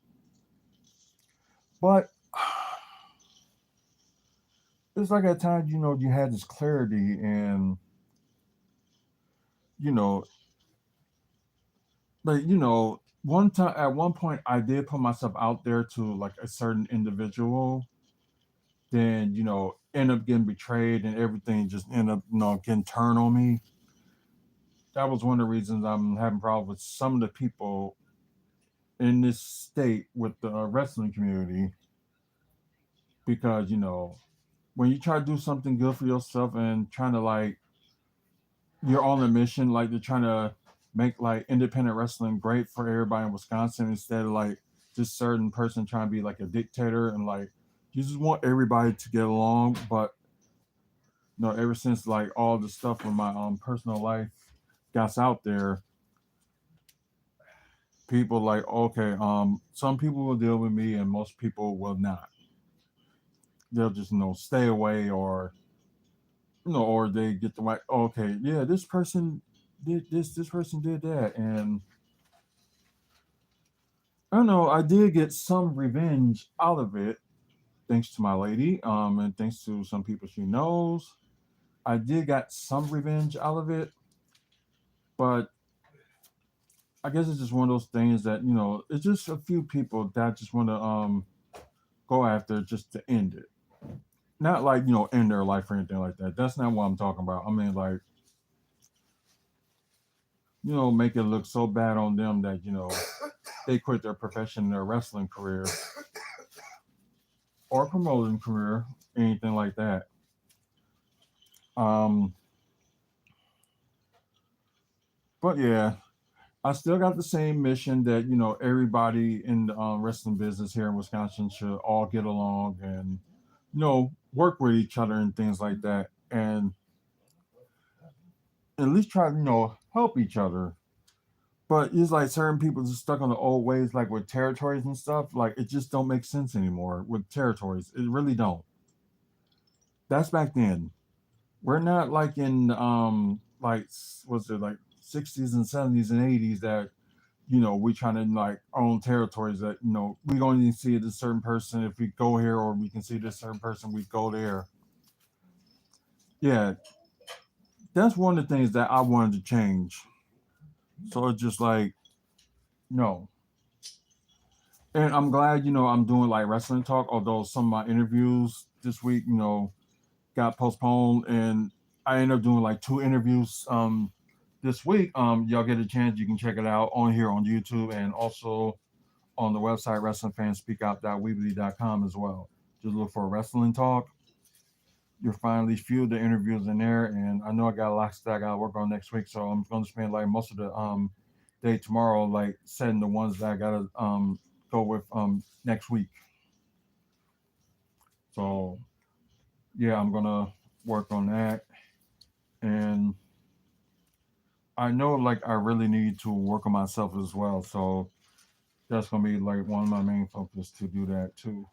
But it's like at times you had this clarity and you know like one time at one point I did put myself out there to like a certain individual, then end up getting betrayed and everything just end up getting turned on me. That was one of the reasons I'm having problems with some of the people in this state with the wrestling community because when you try to do something good for yourself and trying to like you're on a mission like they're trying to make like independent wrestling great for everybody in Wisconsin instead of like just certain person trying to be like a dictator and like you just want everybody to get along. But ever since like all the stuff with my personal life got out there, people like okay, some people will deal with me and most people will not. They'll just stay away or or they get the like okay, yeah, this person did this person did that, and I don't know. I did get some revenge out of it, thanks to my lady, and thanks to some people she knows. I did got some revenge out of it, but I guess it's just one of those things that it's just a few people that just want to go after just to end it. Not like end their life or anything like that. That's not what I'm talking about. I mean, like, make it look so bad on them that they quit their profession, their wrestling career or promoting career, anything like that. Um, but yeah, I still got the same mission that everybody in the wrestling business here in Wisconsin should all get along and work with each other and things like that, and at least try to help each other. But it's like certain people just stuck on the old ways, like with territories and stuff. Like it just don't make sense anymore with territories. It really don't. That's back then. We're not like in like what's it like 60s and 70s and 80s that we trying to like own territories that we don't even see this certain person if we go here, or we can see this certain person we go there. Yeah, that's one of the things that I wanted to change. So it's just like no. And I'm glad, I'm doing like wrestling talk, although some of my interviews this week, got postponed, and I ended up doing like two interviews this week. Y'all get a chance, you can check it out on here on YouTube and also on the website wrestlingfanspeakout.weebly.com as well. Just look for wrestling talk. You'll find these few of the interviews in there, and I know I got a lot that I got to work on next week, so I'm going to spend like most of the day tomorrow like setting the ones that I got to go with next week. So yeah, I'm gonna work on that, and I know like I really need to work on myself as well. So that's gonna be like one of my main focus to do that too.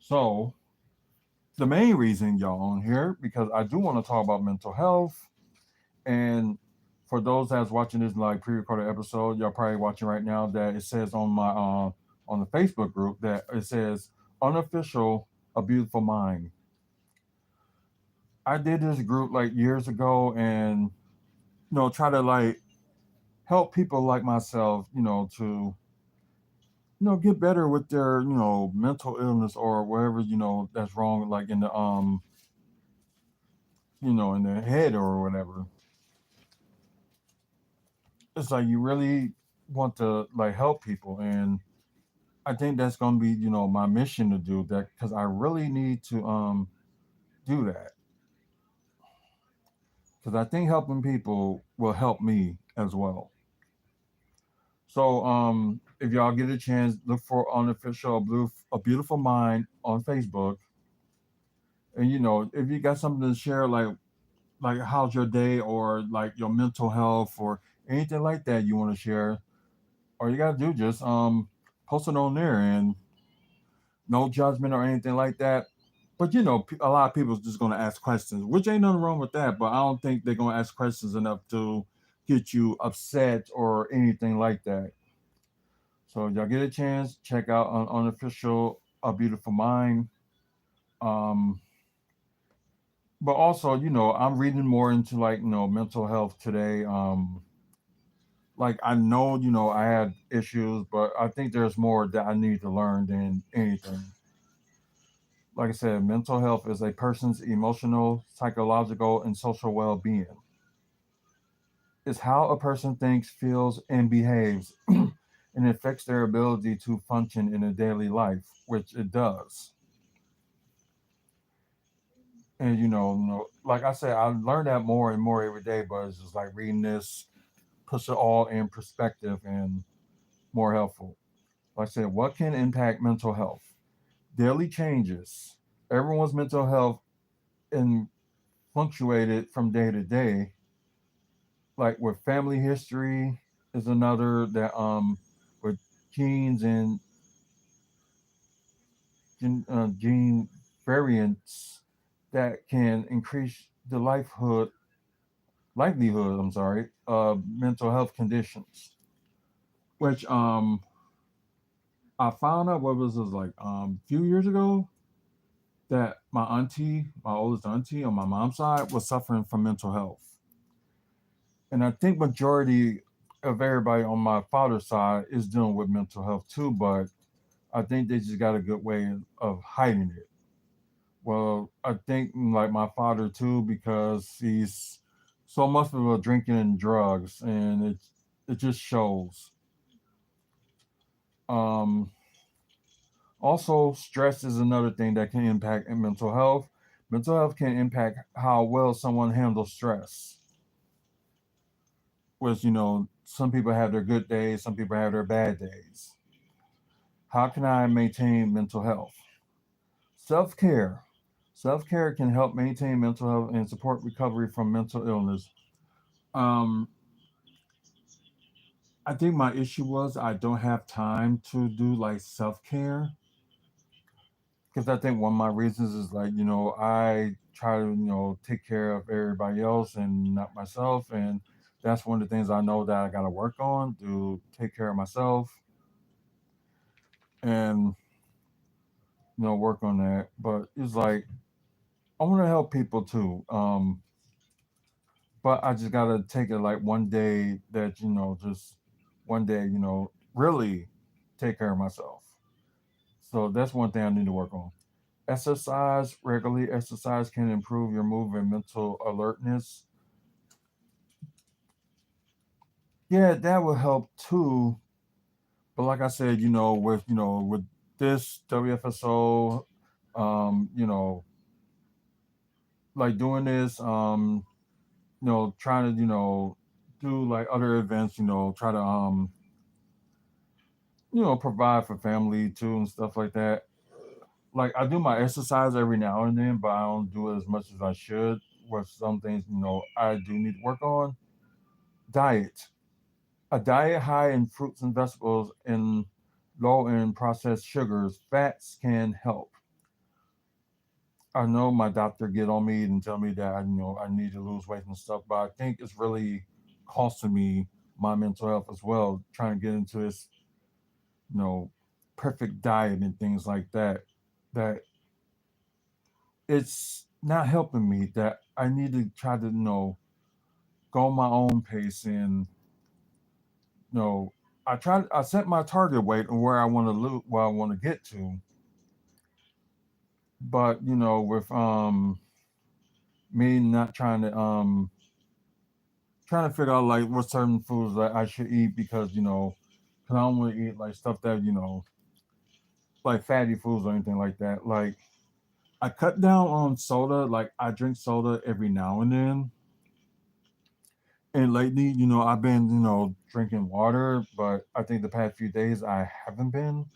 So the main reason y'all on here because I do want to talk about mental health. And for those that's watching this like pre-recorded episode, y'all probably watching right now that it says on the Facebook group that it says unofficial a beautiful mind. I did this group like years ago, and try to like help people like myself, to get better with their mental illness or whatever that's wrong, like in the in their head or whatever. It's like you really want to like help people, and I think that's gonna be my mission to do that because I really need to do that because I think helping people will help me as well. So if y'all get a chance, look for unofficial blue a beautiful mind on Facebook, and if you got something to share, like how's your day or like your mental health or anything like that you want to share, all you gotta do just post it on there, and no judgment or anything like that. But a lot of people's just gonna ask questions, which ain't nothing wrong with that. But I don't think they're gonna ask questions enough to get you upset or anything like that. So y'all get a chance, check out on unofficial A Beautiful Mind. Um, but also, I'm reading more into like mental health today. Like I know, I had issues, but I think there's more that I need to learn than anything. Like I said, mental health is a person's emotional, psychological, and social well-being. It's how a person thinks, feels, and behaves, and affects their ability to function in a daily life, which it does. And like I said, I learn that more and more every day. But it's just like reading this puts it all in perspective and more helpful. Like I said, what can impact mental health? Daily changes. Everyone's mental health and fluctuated from day to day. Like with family history is another that with genes and gene variants that can increase the likelihood, I'm sorry, of mental health conditions. Which I found out what was this like a few years ago that my auntie, my oldest auntie on my mom's side, was suffering from mental health. And I think majority of everybody on my father's side is dealing with mental health too, but I think they just got a good way of hiding it. Well, I think like my father too, because he's so much of a drinking and drugs, and it just shows. Um, Also, stress is another thing that can impact mental health. Mental health can impact how well someone handles stress. Which some people have their good days, some people have their bad days. How can I maintain mental health? Self care. Self care can help maintain mental health and support recovery from mental illness. Um, I think my issue was I don't have time to do like self care because I think one of my reasons is like I try to take care of everybody else and not myself, and that's one of the things I know that I got to work on to take care of myself and work on that. But it's like I want to help people too. But I just gotta take it like one day that just one day really take care of myself. So that's one thing I need to work on. Exercise regularly. Exercise can improve your mood and mental alertness. Yeah, that will help too. But like I said, with this WFSO, um, like doing this, trying to do like other events, try to provide for family too and stuff like that. Like I do my exercise every now and then, but I don't do it as much as I should. With some things, I do need to work on. Diet. A diet high in fruits and vegetables and low in processed sugars, fats can help. I know my doctor get on me and tell me that I need to lose weight and stuff, but I think it's really costing me my mental health as well. Trying to get into this, you know, perfect diet and things like that. That it's not helping me. That I need to try to go my own pace and I set my target weight and where I want to where I want to get to, but with me not trying to figure out like what certain foods that I should eat because cause I don't want to eat like stuff that like fatty foods or anything like that. Like I cut down on soda. Like I drink soda every now and then, and lately I've been drinking water, but I think the past few days I haven't been.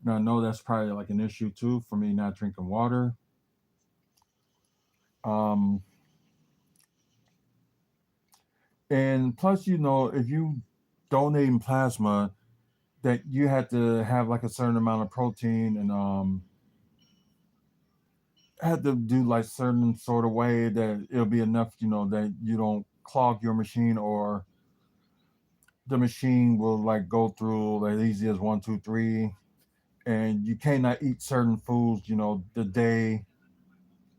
Now I know that's probably like an issue too for me not drinking water. Um, and plus if you donating plasma, that you had to have like a certain amount of protein and had to do like certain sort of way that it'll be enough, that you don't clog your machine or the machine will like go through as easy as 1, 2, 3, and you cannot eat certain foods, the day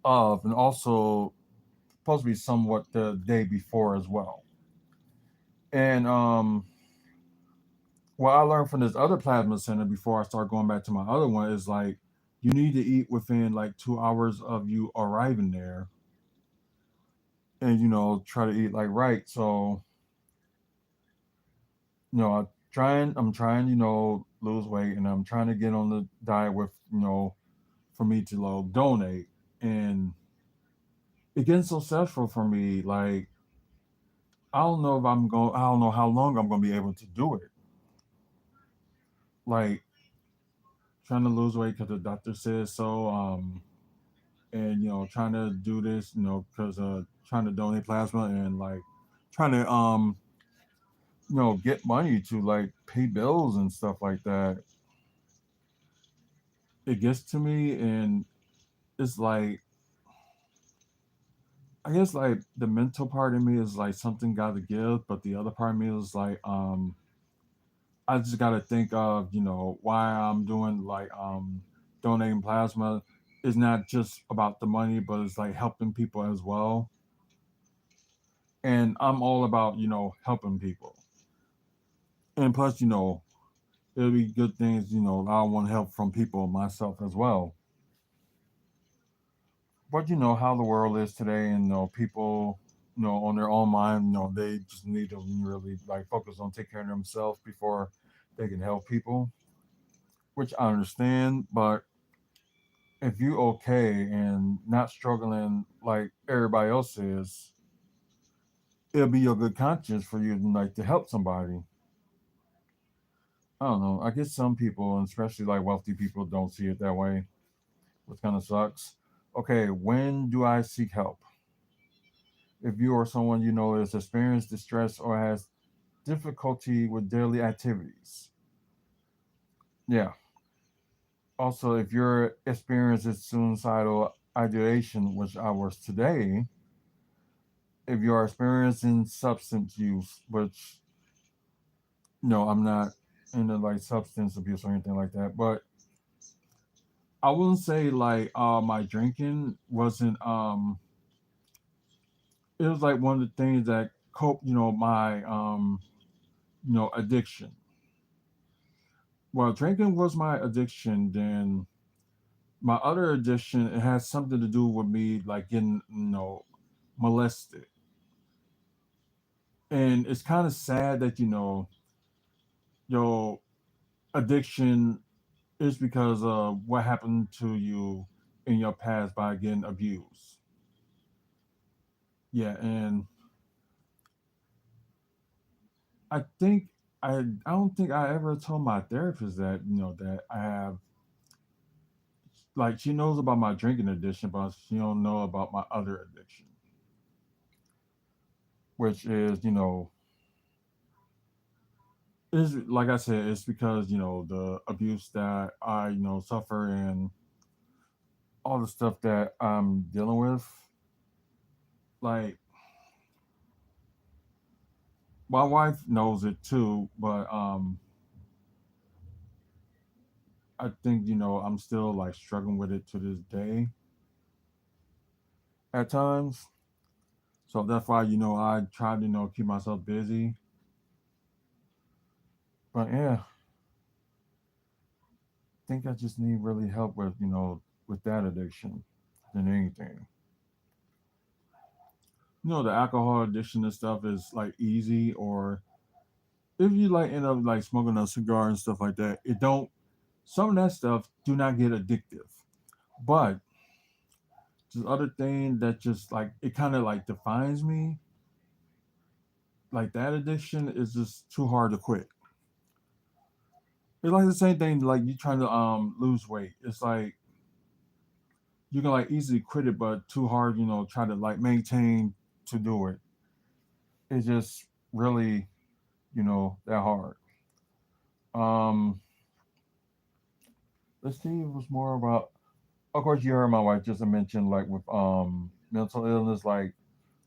of, and also supposed to be somewhat the day before as well. And what I learned from this other plasma center before I start going back to my other one is like you need to eat within like 2 hours of you arriving there, and try to eat like right. So I'm trying lose weight, and I'm trying to get on the diet with for me to donate, and it gets so stressful for me. Like I don't know how long I'm gonna be able to do it. Like trying to lose weight because the doctor says so. And trying to do this because trying to donate plasma and like trying to get money to like pay bills and stuff like that. It gets to me, and it's like I guess like the mental part of me is like something got to give, but the other part of me is like I just got to think of why I'm doing like donating plasma is not just about the money, but it's like helping people as well. and I'm all about helping people. And plus, it'll be good things. I want help from people myself as well. But you know how the world is today, and people, on their own mind, they just need to really like focus on take care of themselves before they can help people, which I understand. But if you okay and not struggling like everybody else is, it'll be your good conscience for you like to help somebody. I don't know. I guess some people, and especially like wealthy people, don't see it that way, which kind of sucks. Okay, when do I seek help? If you or someone you know is experiencing distress or has difficulty with daily activities. Yeah. Also, if you're experiencing suicidal ideation, which I was today, if you are experiencing substance use, which no, I'm not into like substance abuse or anything like that, but I wouldn't say like my drinking wasn't it was like one of the things that cope, my addiction. Well, drinking was my addiction, then my other addiction, it has something to do with me like getting molested. And it's kind of sad that your addiction is because of what happened to you in your past by getting abused. Yeah, and I think I don't think I ever told my therapist that that I have, like, she knows about my drinking addiction, but she don't know about my other addiction, which is is like I said, it's because the abuse that I suffer and all the stuff that I'm dealing with. Like, my wife knows it too, but I think I'm still like struggling with it to this day at times. So that's why I try to keep myself busy. But yeah, I think I just need really help with with that addiction than anything. The alcohol addiction and stuff is like easy, or if you like end up like smoking a cigar and stuff like that, it don't. Some of that stuff do not get addictive, but the other thing that just like it kind of like defines me, like that addiction is just too hard to quit. It's like the same thing like you trying to lose weight. It's like you can like easily quit it, but too hard, try to like maintain to do it. It's just really, that hard. Um, let's see. It was more about. Of course, you heard my wife just mention like with mental illness. Like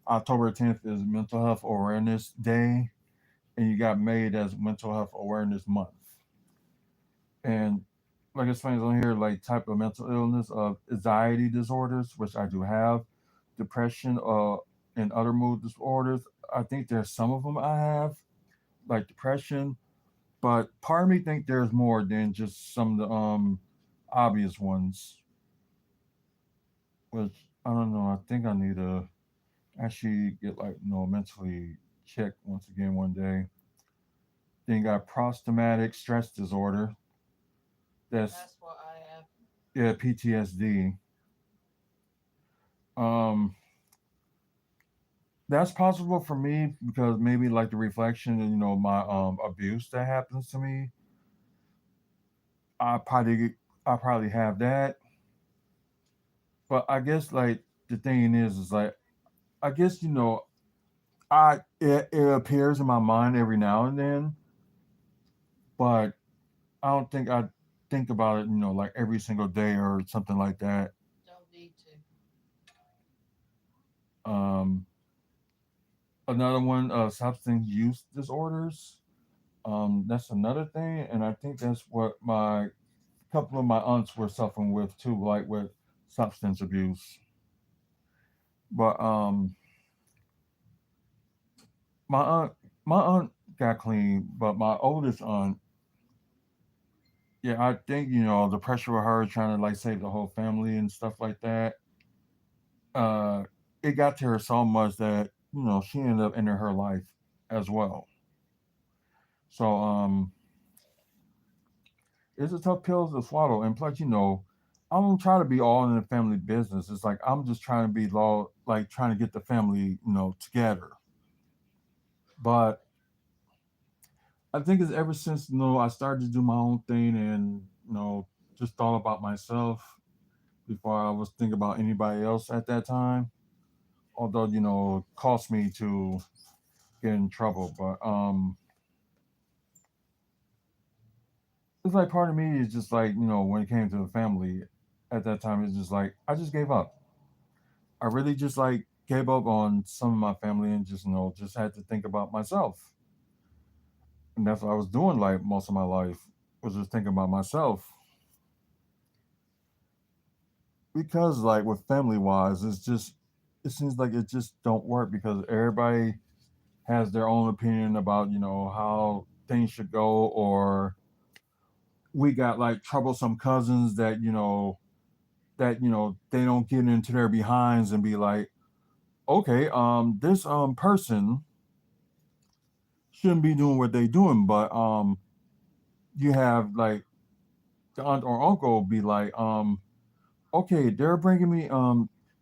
October 10th is Mental Health Awareness Day, and you got made as Mental Health Awareness Month. And like it's funny on here, like type of mental illness of anxiety disorders, which I do have, depression, and other mood disorders. I think there's some of them I have, like depression, but part of me think there's more than just some of the obvious ones. Which I don't know. I think I need to actually get like mentally checked once again one day. Then you got post traumatic stress disorder. That's That's what I have. yeah, PTSD. Um, that's possible for me because maybe like the reflection of my abuse that happens to me. I probably I probably have that, but I guess like the thing is like I guess it appears in my mind every now and then, but I don't think I think about it like every single day or something like that. Don't need to. Um, another one, substance use disorders. That's another thing, and I think that's what my couple of my aunts were suffering with too, like with substance abuse. But my aunt my aunt got clean, but my oldest aunt, yeah, I think the pressure of her trying to like save the whole family and stuff like that, uh, it got to her so much that she ended up ending her life as well. So it's a tough pill to swallow, and plus, I don't try to be all in the family business. It's like I'm just trying to be law, like trying to get the family, together. But I think it's ever since I started to do my own thing and just thought about myself before I was thinking about anybody else at that time. Although it cost me to get in trouble, but it's like part of me is just like when it came to the family at that time, it's just like I just gave up. I really just like gave up on some of my family and just just had to think about myself, and that's what I was doing like most of my life was just thinking about myself. Because like with family wise, it seems like it just don't work because everybody has their own opinion about how things should go, or we got like troublesome cousins that they don't get into their behinds and be like, okay, this person shouldn't be doing what they doing, but you have like the aunt or uncle be like, okay, they're bringing me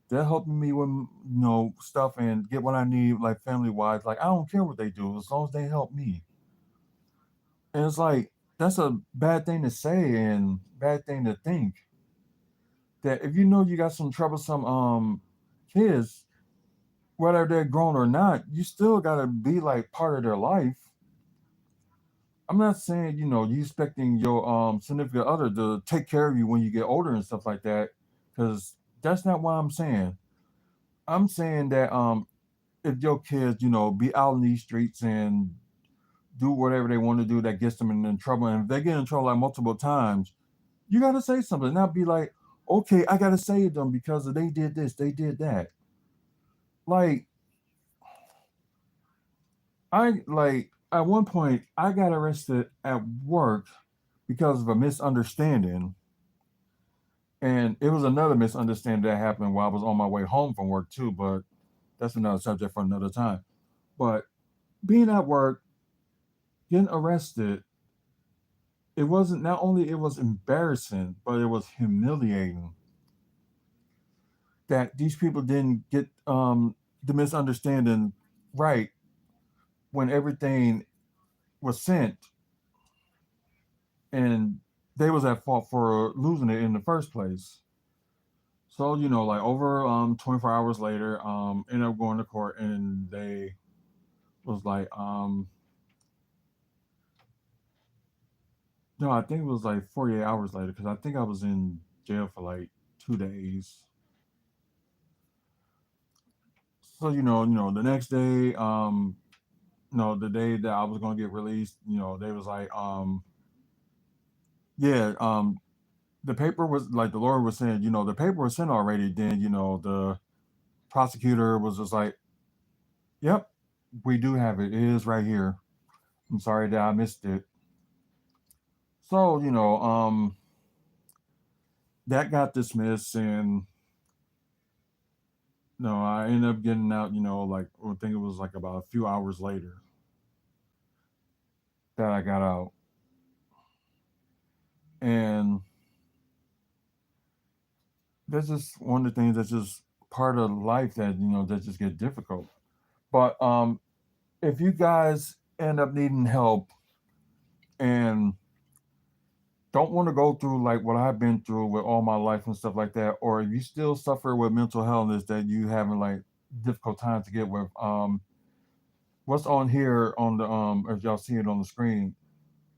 they're helping me with stuff and get what I need like family wise. Like I don't care what they do as long as they help me. And it's like that's a bad thing to say and bad thing to think, that if you got some troublesome kids, whether they're grown or not, you still gotta be like part of their life. I'm not saying you expecting your significant other to take care of you when you get older and stuff like that, because that's not what I'm saying. I'm saying that if your kids be out in these streets and do whatever they want to do that gets them in trouble, and if they get in trouble like multiple times, you gotta say something. Not be like, okay, I gotta save them because they did this, they did that. Like at one point I got arrested at work because of a misunderstanding. And it was another misunderstanding that happened while I was on my way home from work too, but that's another subject for another time. But being at work, getting arrested, it wasn't, not only it was embarrassing, but it was humiliating that these people didn't get the misunderstanding right when everything was sent, and they was at fault for losing it in the first place. So like over 24 hours later, ended up going to court, and they was like, no, I think it was like 48 hours later because I think I was in jail for like 2 days. So the next day, the day that I was gonna get released, they was like, yeah, the paper was like the lawyer was saying, the paper was sent already. Then the prosecutor was just like, yep, we do have it. It is right here. I'm sorry that I missed it. So that got dismissed, and no, I ended up getting out. Like I think it was like about a few hours later that I got out, and that's just one of the things that's just part of life that that just get difficult. But if you guys end up needing help and don't want to go through like what I've been through with all my life and stuff like that, or if you still suffer with mental illness that you having like difficult time to get with, what's on here on the as y'all see it on the screen,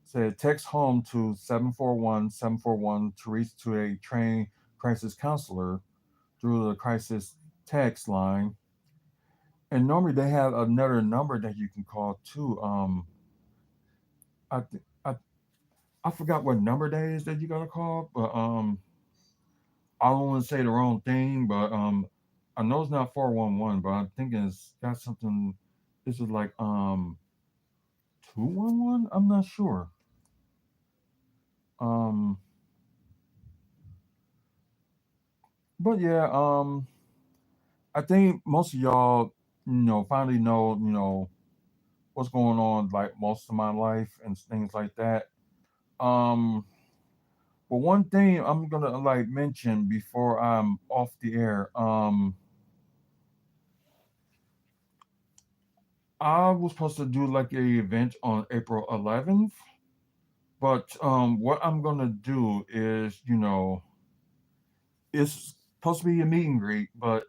said text home to 741-741 to reach to a trained crisis counselor through the crisis text line. And normally they have another number that you can call too. I, th- I forgot what number that is that you gotta call, but I don't want to say the wrong thing, but I know it's not 411, but I'm thinking it's got something. Is it like 211? I'm not sure. Um, but yeah, I think most of y'all, finally know, what's going on like most of my life and things like that. Um, but one thing I'm gonna like mention before I'm off the air. I was supposed to do like a event on April 11th, but what I'm gonna do is, it's supposed to be a meet and greet, but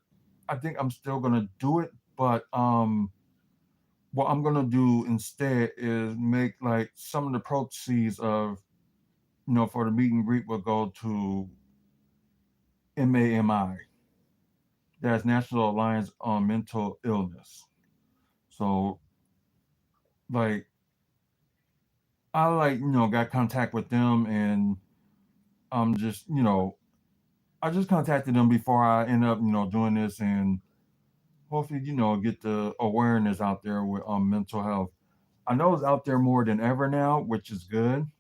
I think I'm still gonna do it. But what I'm gonna do instead is make like some of the proceeds of, for the meet and greet will go to MAMI, that's National Alliance on Mental Illness. So like I like got contact with them, and I'm just I just contacted them before I end up doing this, and hopefully get the awareness out there with mental health. I know it's out there more than ever now, which is good.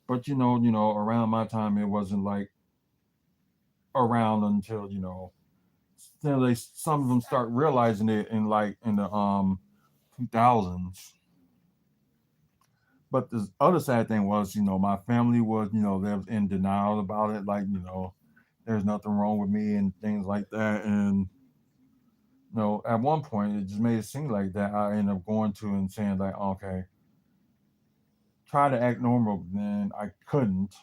But around my time, it wasn't like around until until they some of them start realizing it in like in the 2000s. But the other sad thing was, my family was, they was in denial about it, like there's nothing wrong with me and things like that. And at one point, it just made it seem like that. I ended up going to and saying like, okay, try to act normal, but then I couldn't.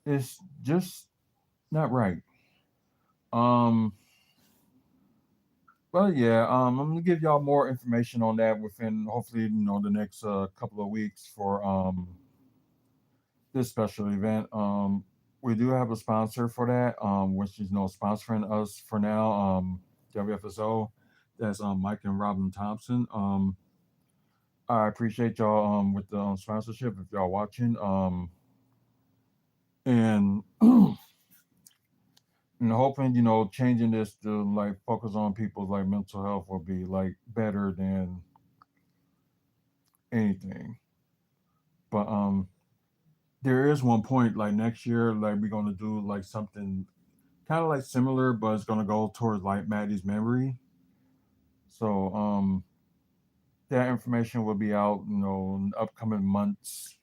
It's just not right. Um, but yeah, I'm gonna give y'all more information on that within hopefully the next couple of weeks for this special event. We do have a sponsor for that, which is sponsoring us for now. WFSO, that's Mike and Robin Thompson. I appreciate y'all with the sponsorship if y'all watching. And and hoping changing this to like focus on people's like mental health will be like better than anything. But there is one point like next year like we're gonna do like something kind of like similar, but it's gonna go towards like Maddie's memory. So that information will be out in upcoming months.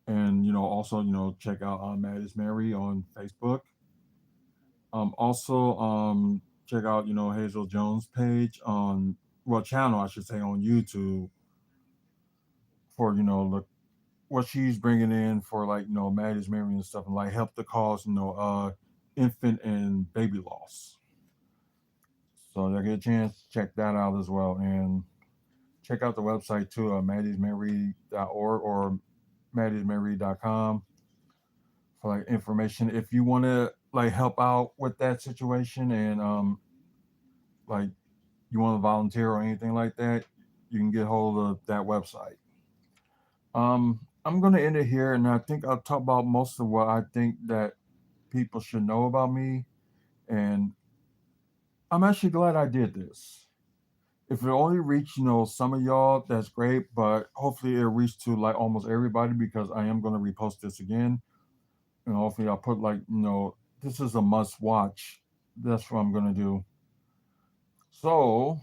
And also check out Maddie's memory on Facebook. Also check out Hazel Jones page on, well, channel I should say, on YouTube for look what she's bringing in for like Maddie's memory and stuff, and like help the cause infant and baby loss. So you get a chance, check that out as well, and check out the website too, maddiesmemory.org or maddiesmemory.com for like information if you want to like help out with that situation, and like you want to volunteer or anything like that, you can get hold of that website. I'm gonna end it here, and I think I'll talk about most of what I think that people should know about me, and I'm actually glad I did this. If it only reached some of y'all, that's great, but hopefully it reached to like almost everybody, because I am gonna repost this again, and hopefully I'll put like this is a must watch. That's what I'm gonna do. So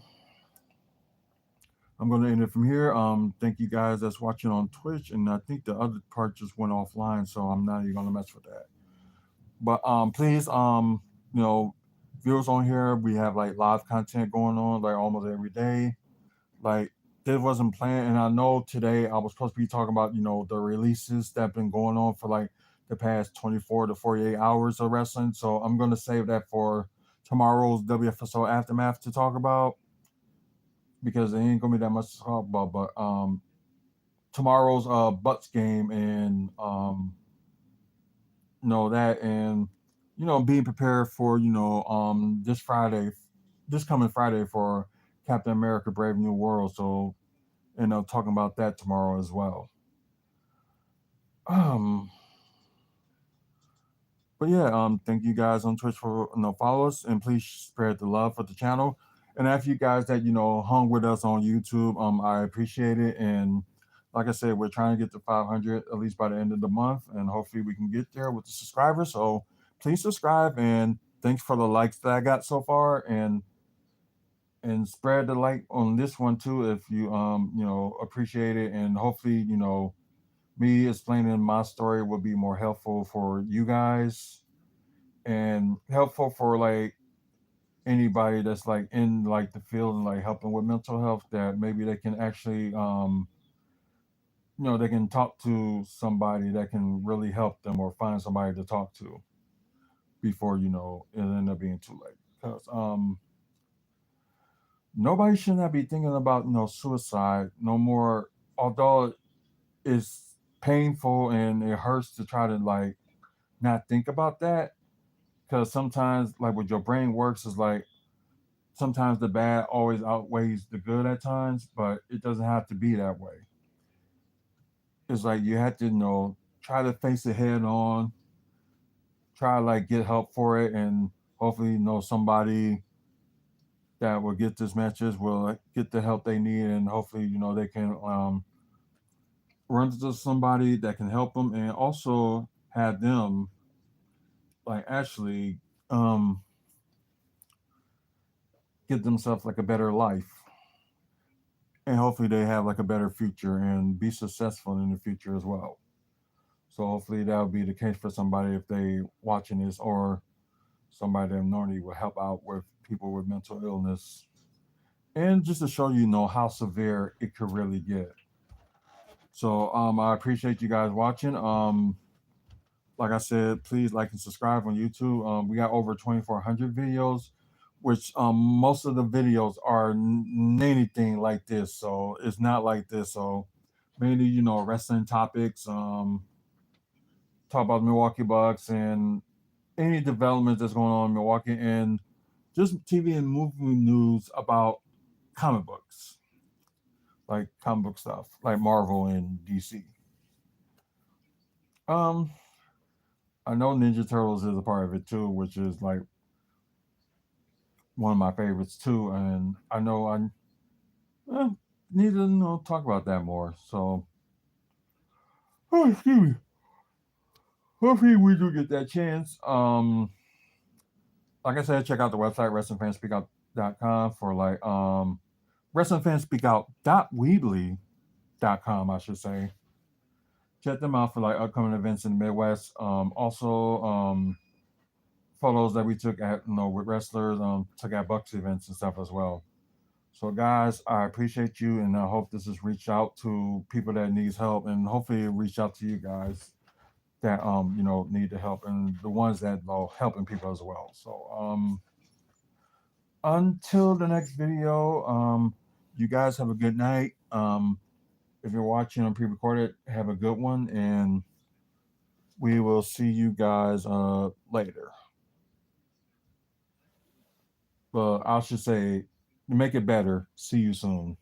I'm gonna end it from here. Thank you guys that's watching on Twitch, and I think the other part just went offline, so I'm not even gonna mess with that. But please, you know, viewers on here, we have like live content going on like almost every day. Like this wasn't planned, and I know today I was supposed to be talking about the releases that have been going on for like the past 24 to 48 hours of wrestling. So I'm gonna save that for tomorrow's WFSO aftermath to talk about, because it ain't gonna be that much to talk about. But tomorrow's Bucks game, and that, and being prepared for this Friday, this coming Friday, for Captain America: Brave New World. So talking about that tomorrow as well. um but yeah, thank you guys on Twitch for follow us, and please spread the love for the channel. And after you guys that hung with us on YouTube, I appreciate it. And like I said, we're trying to get to 500 at least by the end of the month, and hopefully we can get there with the subscribers. So please subscribe, and thanks for the likes that I got so far, and spread the like on this one too if you appreciate it. And hopefully me explaining my story will be more helpful for you guys and helpful for like anybody that's like in like the field and like helping with mental health, that maybe they can actually they can talk to somebody that can really help them, or find somebody to talk to before it end up being too late. Because nobody should not be thinking about suicide no more, although it's painful and it hurts to try to like not think about that. Because sometimes like what your brain works is like sometimes the bad always outweighs the good at times, but it doesn't have to be that way. It's like you have to try to face it head on, try to like get help for it, and hopefully somebody that will get this message will like, get the help they need, and hopefully they can run to somebody that can help them, and also have them like actually um get themselves like a better life, and hopefully they have like a better future and be successful in the future as well. So hopefully that'll be the case for somebody if they watching this, or somebody that normally will help out with people with mental illness, and just to show how severe it could really get. So I appreciate you guys watching. Like I said, please like and subscribe on YouTube. We got over 2,400 videos, which most of the videos are anything like this. So it's not like this. So mainly wrestling topics. Talk about Milwaukee Bucks and any developments that's going on in Milwaukee, and just TV and movie news about comic books, like comic book stuff, like Marvel and DC. Um, I know Ninja Turtles is a part of it too, which is like one of my favorites too, and I know I eh, need to talk about that more. So, oh, excuse me. Hopefully we do get that chance. Like I said, check out the website wrestlingfanspeakout.com for like wrestlingfanspeakout.weebly.com, I should say. Check them out for like upcoming events in the Midwest. Also, photos that we took at with wrestlers, took at Bucks events and stuff as well. So guys, I appreciate you, and I hope this has reached out to people that needs help, and hopefully it reach out to you guys that need the help, and the ones that are helping people as well. So until the next video, you guys have a good night. If you're watching on pre-recorded, have a good one, and we will see you guys later. But I should say, to make it better, see you soon.